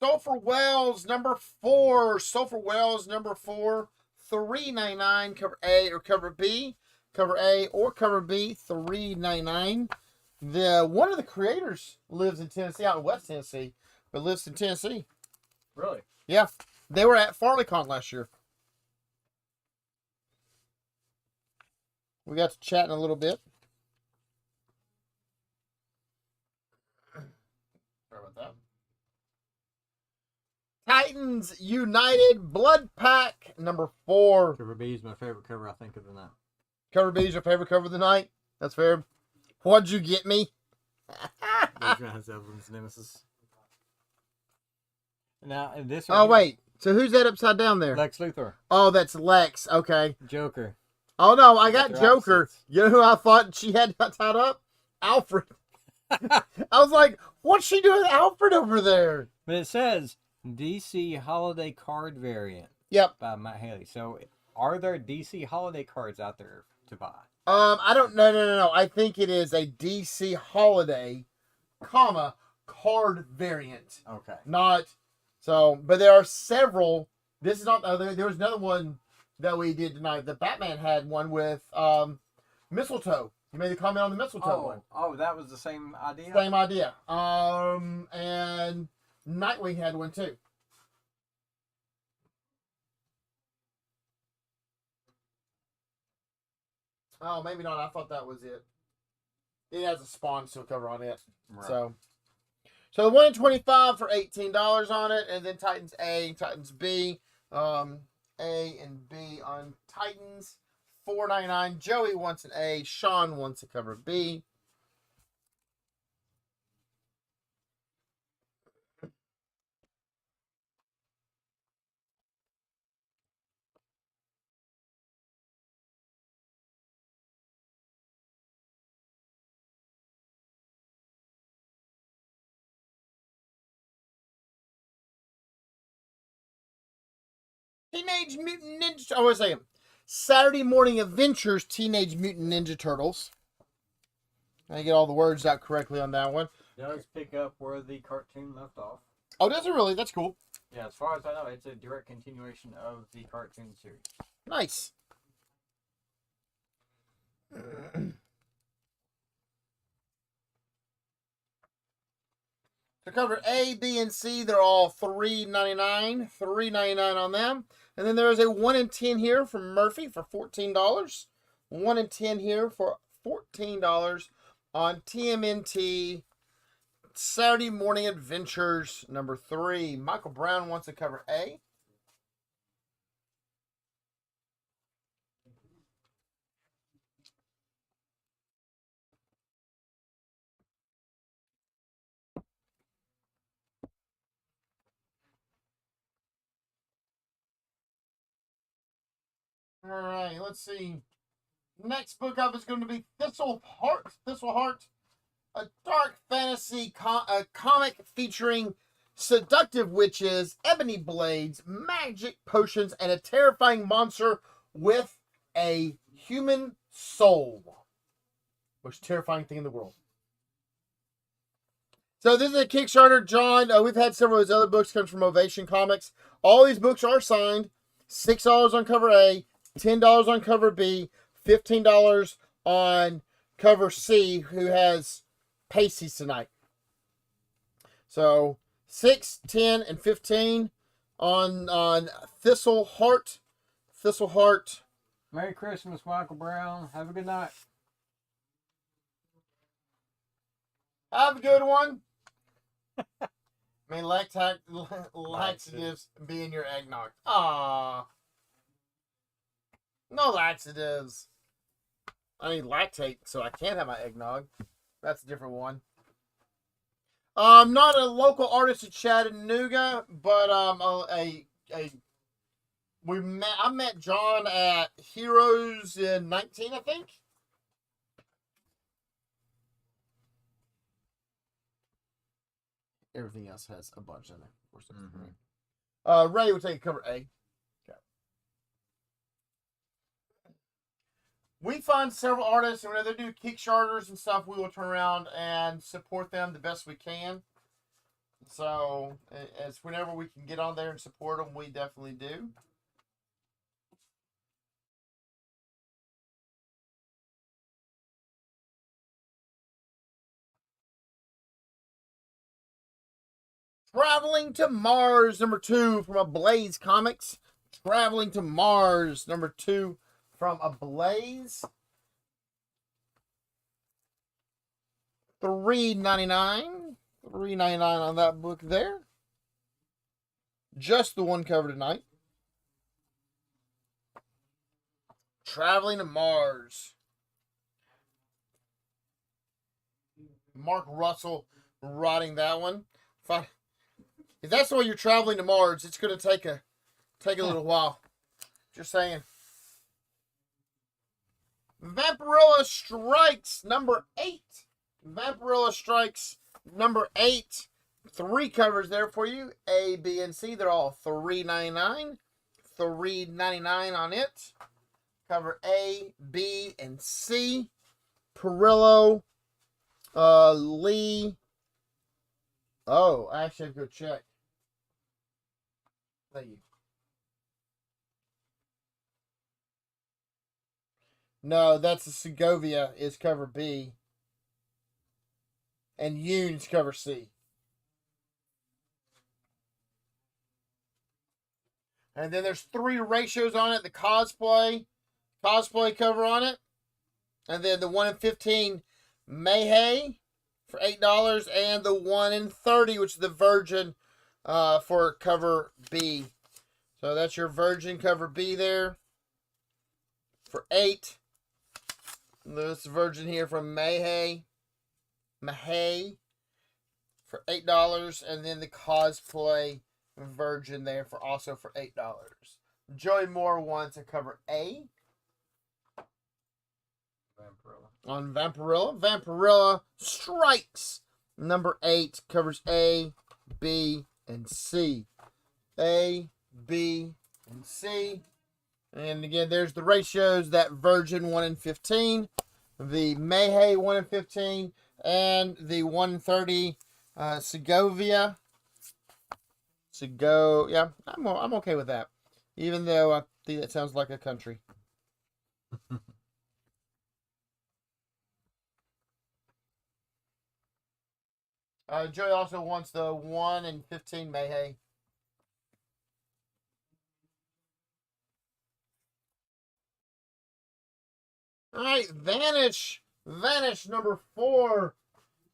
Sulphur Wells number 4. Sulphur Wells number 4. $3.99. Cover A or cover B. Cover A or cover B. $3.99. One of the creators lives in Tennessee, out in West Tennessee, but lives in Tennessee. Really? Yeah, they were at FarleyCon last year. We got to chatting a little bit. Sorry about that. Titans United Blood Pack number 4. Cover B is my favorite cover, I think, of the night. Cover B is your favorite cover of the night. That's fair. What'd you get me? Adrian has Evelyn's nemesis. Now, this. Oh, wait. So who's that upside down there? Lex Luthor. Oh, that's Lex. Okay. Joker. Oh, no. I got They're Joker. opposites. You know who I thought she had tied up? Alfred. I was like, what's she doing with Alfred over there? But it says DC Holiday Card Variant. Yep. By Matt Haley. So, are there DC Holiday cards out there to buy? I don't know. No. I think it is a DC Holiday, comma, card variant. Okay. Not so, but there are several. This is not. There was another one that we did tonight. The Batman had one with mistletoe. You made a comment on the mistletoe one. Oh, that was the same idea. Same idea. And Nightwing had one too. Oh, maybe not. I thought that was it. It has a Spawn still cover on it. Right. So, So the 1 in 25 for $18 on it, and then Titans A, Titans B, A and B on Titans, $4.99. Joey wants an A. Sean wants a cover B. Teenage Mutant Ninja. I was saying Saturday Morning Adventures, Teenage Mutant Ninja Turtles. I get all the words out correctly on that one. Does pick up where the cartoon left off. Oh, does it really? That's cool. Yeah, as far as I know, it's a direct continuation of the cartoon series. Nice. So cover A, B, and C, they're all $3.99. $3.99 on them. And then there is a 1 in 10 here from Murphy for $14. 1 in 10 here for $14 on TMNT Saturday Morning Adventures number 3. Michael Brown wants to cover A. All right, let's see. Next book up is going to be Thistle Heart. Thistle Heart, a dark fantasy comic featuring seductive witches, ebony blades, magic potions, and a terrifying monster with a human soul. Most terrifying thing in the world. So this is a Kickstarter, John. We've had several of his other books come from Ovation Comics. All these books are signed. $6 on cover A, $10 on cover B, $15 on cover C, who has Pacey's tonight. So 6, 10, and 15 on Thistle Heart. Thistle Heart. Merry Christmas, Michael Brown. Have a good night. Have a good one. I mean, laxatives be in your eggnog. Ah, no laxatives. I need lactate, so I can't have my eggnog. That's a different one. I'm not a local artist in Chattanooga, but I met John at Heroes in 19, I think. Everything else has a bunch in it. Ray will take cover A. Okay. We find several artists, and when they do Kickstarters and stuff, we will turn around and support them the best we can. So, as whenever we can get on there and support them, we definitely do. Traveling to Mars, number 2 from Ablaze Comics. Traveling to Mars, number 2 from Ablaze. $3.99. $3.99 on that book there. Just the one cover tonight. Traveling to Mars. Mark Russell writing that one. If that's the way you're traveling to Mars, it's going to take a little while. Just saying. Vampirella Strikes number 8. Vampirella Strikes number 8. 3 covers there for you. A, B, and C. They're all $3.99. $3.99 on it. Cover A, B, and C. Perillo, Lee. Oh, I actually have to go check. Thank you. No, that's the Segovia is cover B. And Yoon's cover C. And then there's 3 ratios on it. The cosplay cover on it. And then the 1 in 15 Mayhay for $8, and the 1 in 30, which is the Virgin for cover B. So that's your Virgin cover B there for $8. This Virgin here from Mahey for $8, and then the Cosplay Virgin there for also for $8. Joey Moore wants a cover A on Vampirilla. Vampirilla Strikes number 8 covers A, B, and C. A, B, and C. And again, there's the ratios. That Virgin 1 in 15, the Mahey 1 in 15, and the 130 Segovia. Yeah, I'm okay with that. Even though I think that sounds like a country. Joey also wants the 1 in 15 Mahey. All right, Vanish number 4.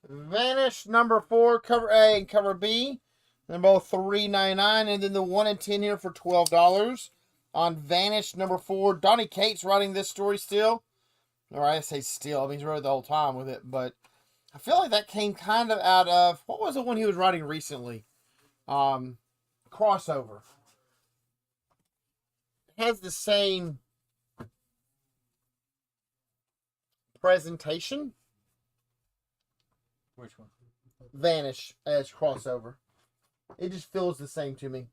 Vanish number 4, cover A and cover B. They're both $3.99, and then the 1 in 10 here for $12. On Vanish number 4, Donnie Cates writing this story still. All right, I say still. I mean, he's wrote the whole time with it, but I feel like that came kind of out of, what was the one he was writing recently? Crossover. It has the same presentation. Which one? Vanish as Crossover. It just feels the same to me.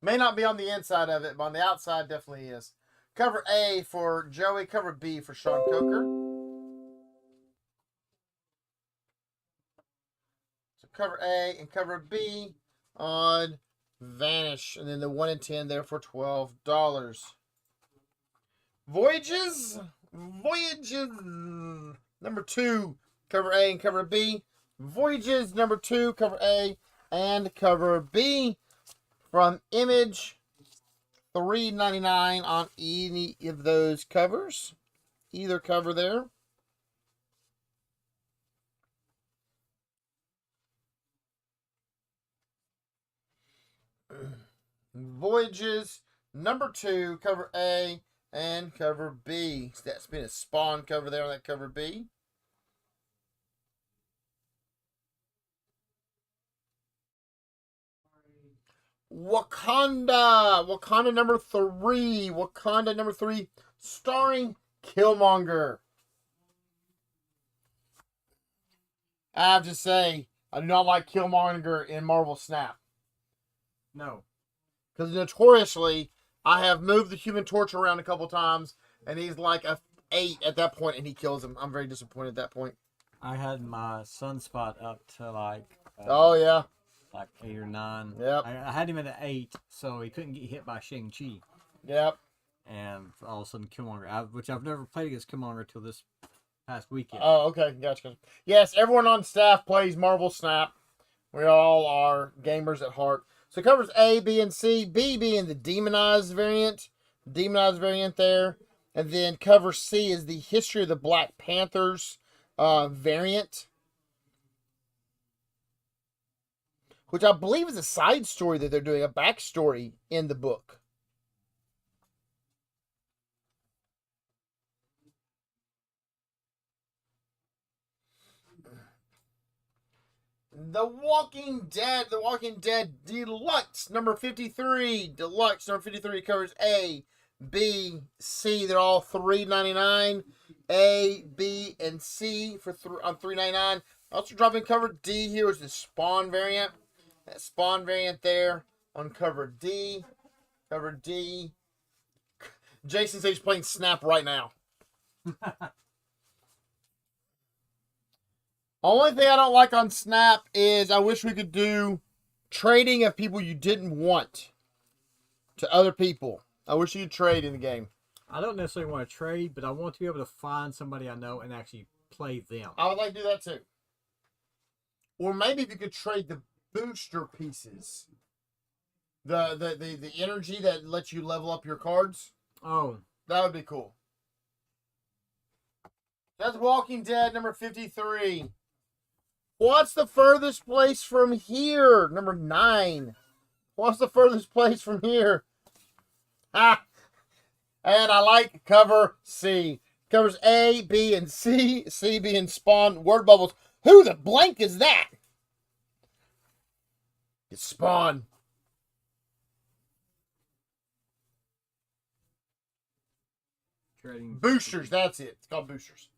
May not be on the inside of it, but on the outside definitely is. Cover A for Joey, cover B for Sean Coker. So cover A and cover B on Vanish. And then the 1 in 10 there for $12. Voyages. Number 2, cover A and cover B. Voyages number 2, cover A and cover B from Image. $3.99 on any of those covers. Either cover there. Voyages number 2, cover A and cover B. That's been a Spawn cover there on that cover B. Wakanda number 3. Wakanda number 3, starring Killmonger. I have to say, I do not like Killmonger in Marvel Snap. No. Because notoriously, I have moved the Human Torch around a couple times, and he's like a 8 at that point, and he kills him. I'm very disappointed at that point. I had my sunspot up to like. Oh yeah. Like 8 or 9. Yep. I had him at an 8, so he couldn't get hit by Shang-Chi. Yep. And all of a sudden, Killmonger, which I've never played against Killmonger till this past weekend. Oh, okay. Gotcha. Yes, everyone on staff plays Marvel Snap. We all are gamers at heart. So it covers A, B, and C. B being the demonized variant. Demonized variant there. And then cover C is the history of the Black Panthers variant. Which I believe is a side story that they're doing, a backstory in the book. The Walking Dead Deluxe number 53. Deluxe number 53 covers A, B, C. They're all $3.99. A, B, and C on $3.99. Also dropping cover D here is the Spawn variant. That Spawn variant there on cover D. Cover D. Jason says he's playing Snap right now. Only thing I don't like on Snap is I wish we could do trading of people you didn't want to other people. I wish you could trade in the game. I don't necessarily want to trade, but I want to be able to find somebody I know and actually play them. I would like to do that too. Or maybe if you could trade the booster pieces. The energy that lets you level up your cards. Oh. That would be cool. That's Walking Dead number 53. What's the furthest place from here? Number 9. What's the furthest place from here? Ha! And I like cover C. Covers A, B, and C. C being Spawn. Word bubbles. Who the blank is that? It's Spawn. Trading Boosters, that's it. It's called boosters.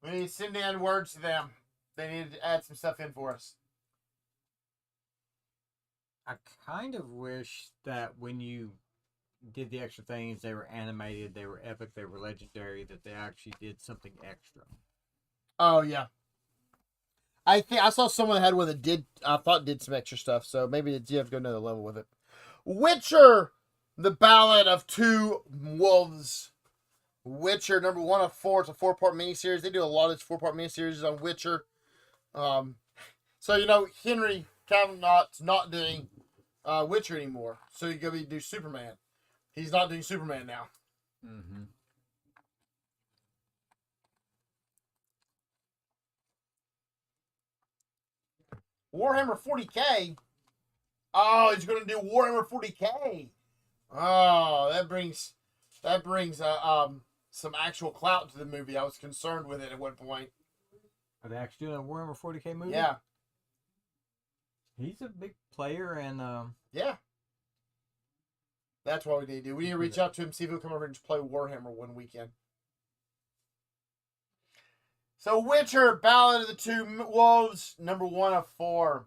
We need to send in words to them. They need to add some stuff in for us. I kind of wish that when you did the extra things, they were animated, they were epic, they were legendary, that they actually did something extra. Oh yeah. I think I saw someone that had one that did. I thought did some extra stuff. So maybe you have to go another level with it. Witcher, the Ballad of Two Wolves. Witcher number 1 of 4. It's a 4-part miniseries. They do a lot of these 4-part miniseries on Witcher. So you know Henry Cavill's not doing Witcher anymore. So he's gonna do Superman. He's not doing Superman now. Mm-hmm. Warhammer 40K. Oh, he's going to do Warhammer 40K. Oh, that brings some actual clout to the movie. I was concerned with it at one point. Are they actually doing a Warhammer 40K movie? Yeah, He's a big player, and yeah. That's what we need to do. We need to reach out to him, see if he'll come over and just play Warhammer one weekend. So, Witcher, Ballad of the Two Wolves, number 1 of 4.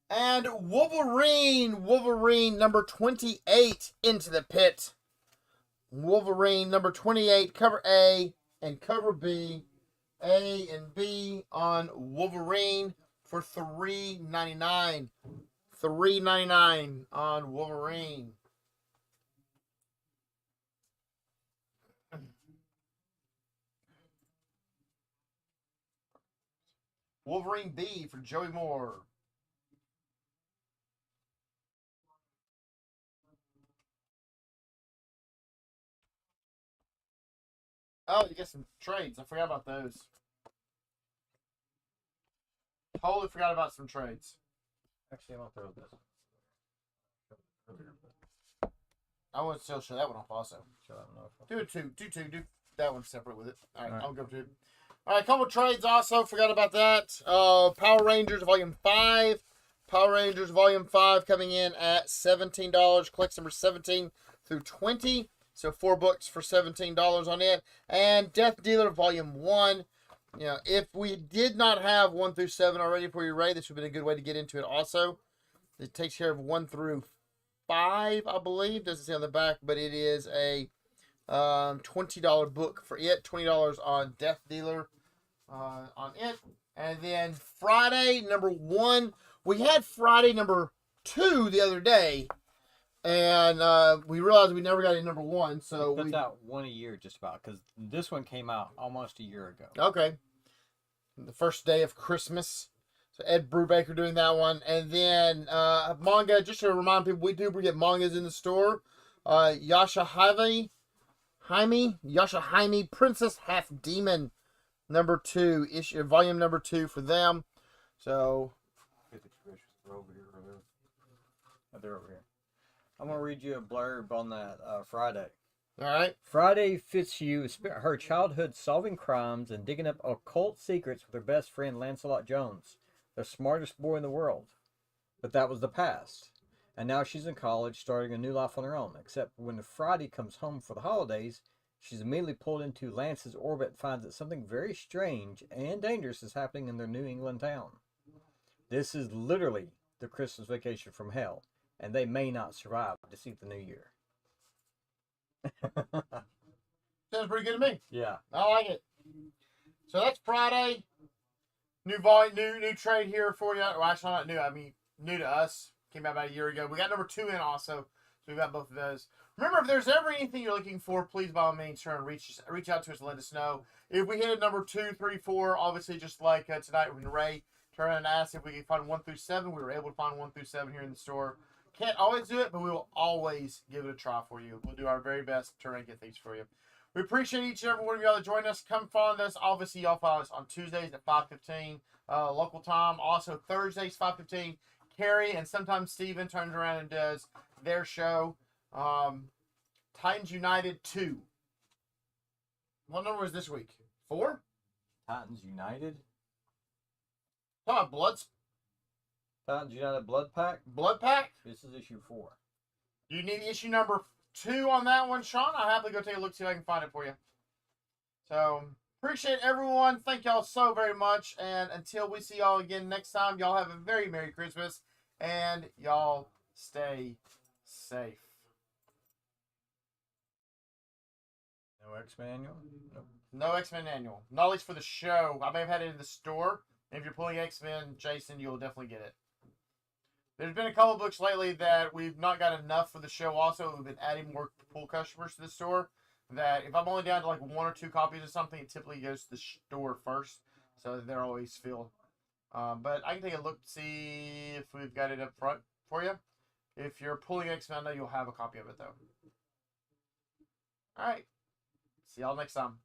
And Wolverine, number 28, Into the Pit. Wolverine, number 28, cover A and cover B. A and B on Wolverine for $3.99. $3.99 on Wolverine. Wolverine B for Joey Moore. Oh, you get some trades. I forgot about those. Totally forgot about some trades. actually, I'm gonna throw this. I want to still show that one off also. So I don't know if Do it two. Do that one separate with it. All right, All right. I'll go to. All right, a couple trades also. Forgot about that. Power Rangers Volume 5. Power Rangers Volume 5 coming in at $17. Collects number 17 through 20. So 4 books for $17 on it. And Death Dealer Volume 1. You know, if we did not have 1 through 7 already for you, Ray, this would have been a good way to get into it also. It takes care of 1 through 5, I believe. Doesn't say on the back, but it is a $20 book for it. $20 on Death Dealer on it. And then Friday number 1. We had Friday number 2 the other day. And we realized we never got a number 1. So it puts out one a year just about, because this one came out almost a year ago. Okay. The first day of Christmas. So Ed Brubaker doing that one. And then manga, just to remind people, we do get mangas in the store. Yasha Jaime, Princess Half Demon, number 2, issue, volume number 2 for them. So Get the treasures over here. Oh, they're over here. I'm gonna read you a blurb on that Friday. all right. Friday Fitzhugh spent her childhood solving crimes and digging up occult secrets with her best friend Lancelot Jones, the smartest boy in the world. But that was the past. And now she's in college, starting a new life on her own. Except when Friday comes home for the holidays, she's immediately pulled into Lance's orbit and finds that something very strange and dangerous is happening in their New England town. This is literally the Christmas vacation from hell, and they may not survive to see the new year. Sounds pretty good to me. Yeah. I like it. So that's Friday. New volume, new trade here for you. Well, actually not new. I mean, new to us. Came out about a year ago. We got number 2 in also. So we got both of those. Remember, if there's ever anything you're looking for, please by all means try and reach out to us and let us know. If we hit a number 2, 3, 4, obviously just like tonight when Ray turned around and asked if we could find 1 through 7, we were able to find 1 through 7 here in the store. Can't always do it, but we will always give it a try for you. We'll do our very best to try and get these for you. We appreciate each and every one of y'all that joined us. Come find us. Obviously, y'all follow us on Tuesdays at 5:15 local time. Also, Thursdays, 5:15. Carrie and sometimes Steven turns around and does their show. Titans United 2. What number is this week? 4? Titans United. Talking about Titans United Blood Pack. Blood Pack? This is issue 4. Do you need issue number 2 on that one, Sean? I'll happily go take a look, see if I can find it for you. So, appreciate everyone. Thank y'all so very much. And until we see y'all again next time, y'all have a very Merry Christmas. And y'all stay safe. No X-Men annual. Nope. No X-Men annual. Not at least for the show. I may have had it in the store. And if you're pulling X-Men, Jason, you'll definitely get it. There's been a couple books lately that we've not got enough for the show. Also, we've been adding more pull customers to the store. That if I'm only down to like 1 or 2 copies of something, it typically goes to the store first. So they're always filled. But I can take a look to see if we've got it up front for you. If you're pulling X-Men, I know you'll have a copy of it, though. All right. See y'all next time.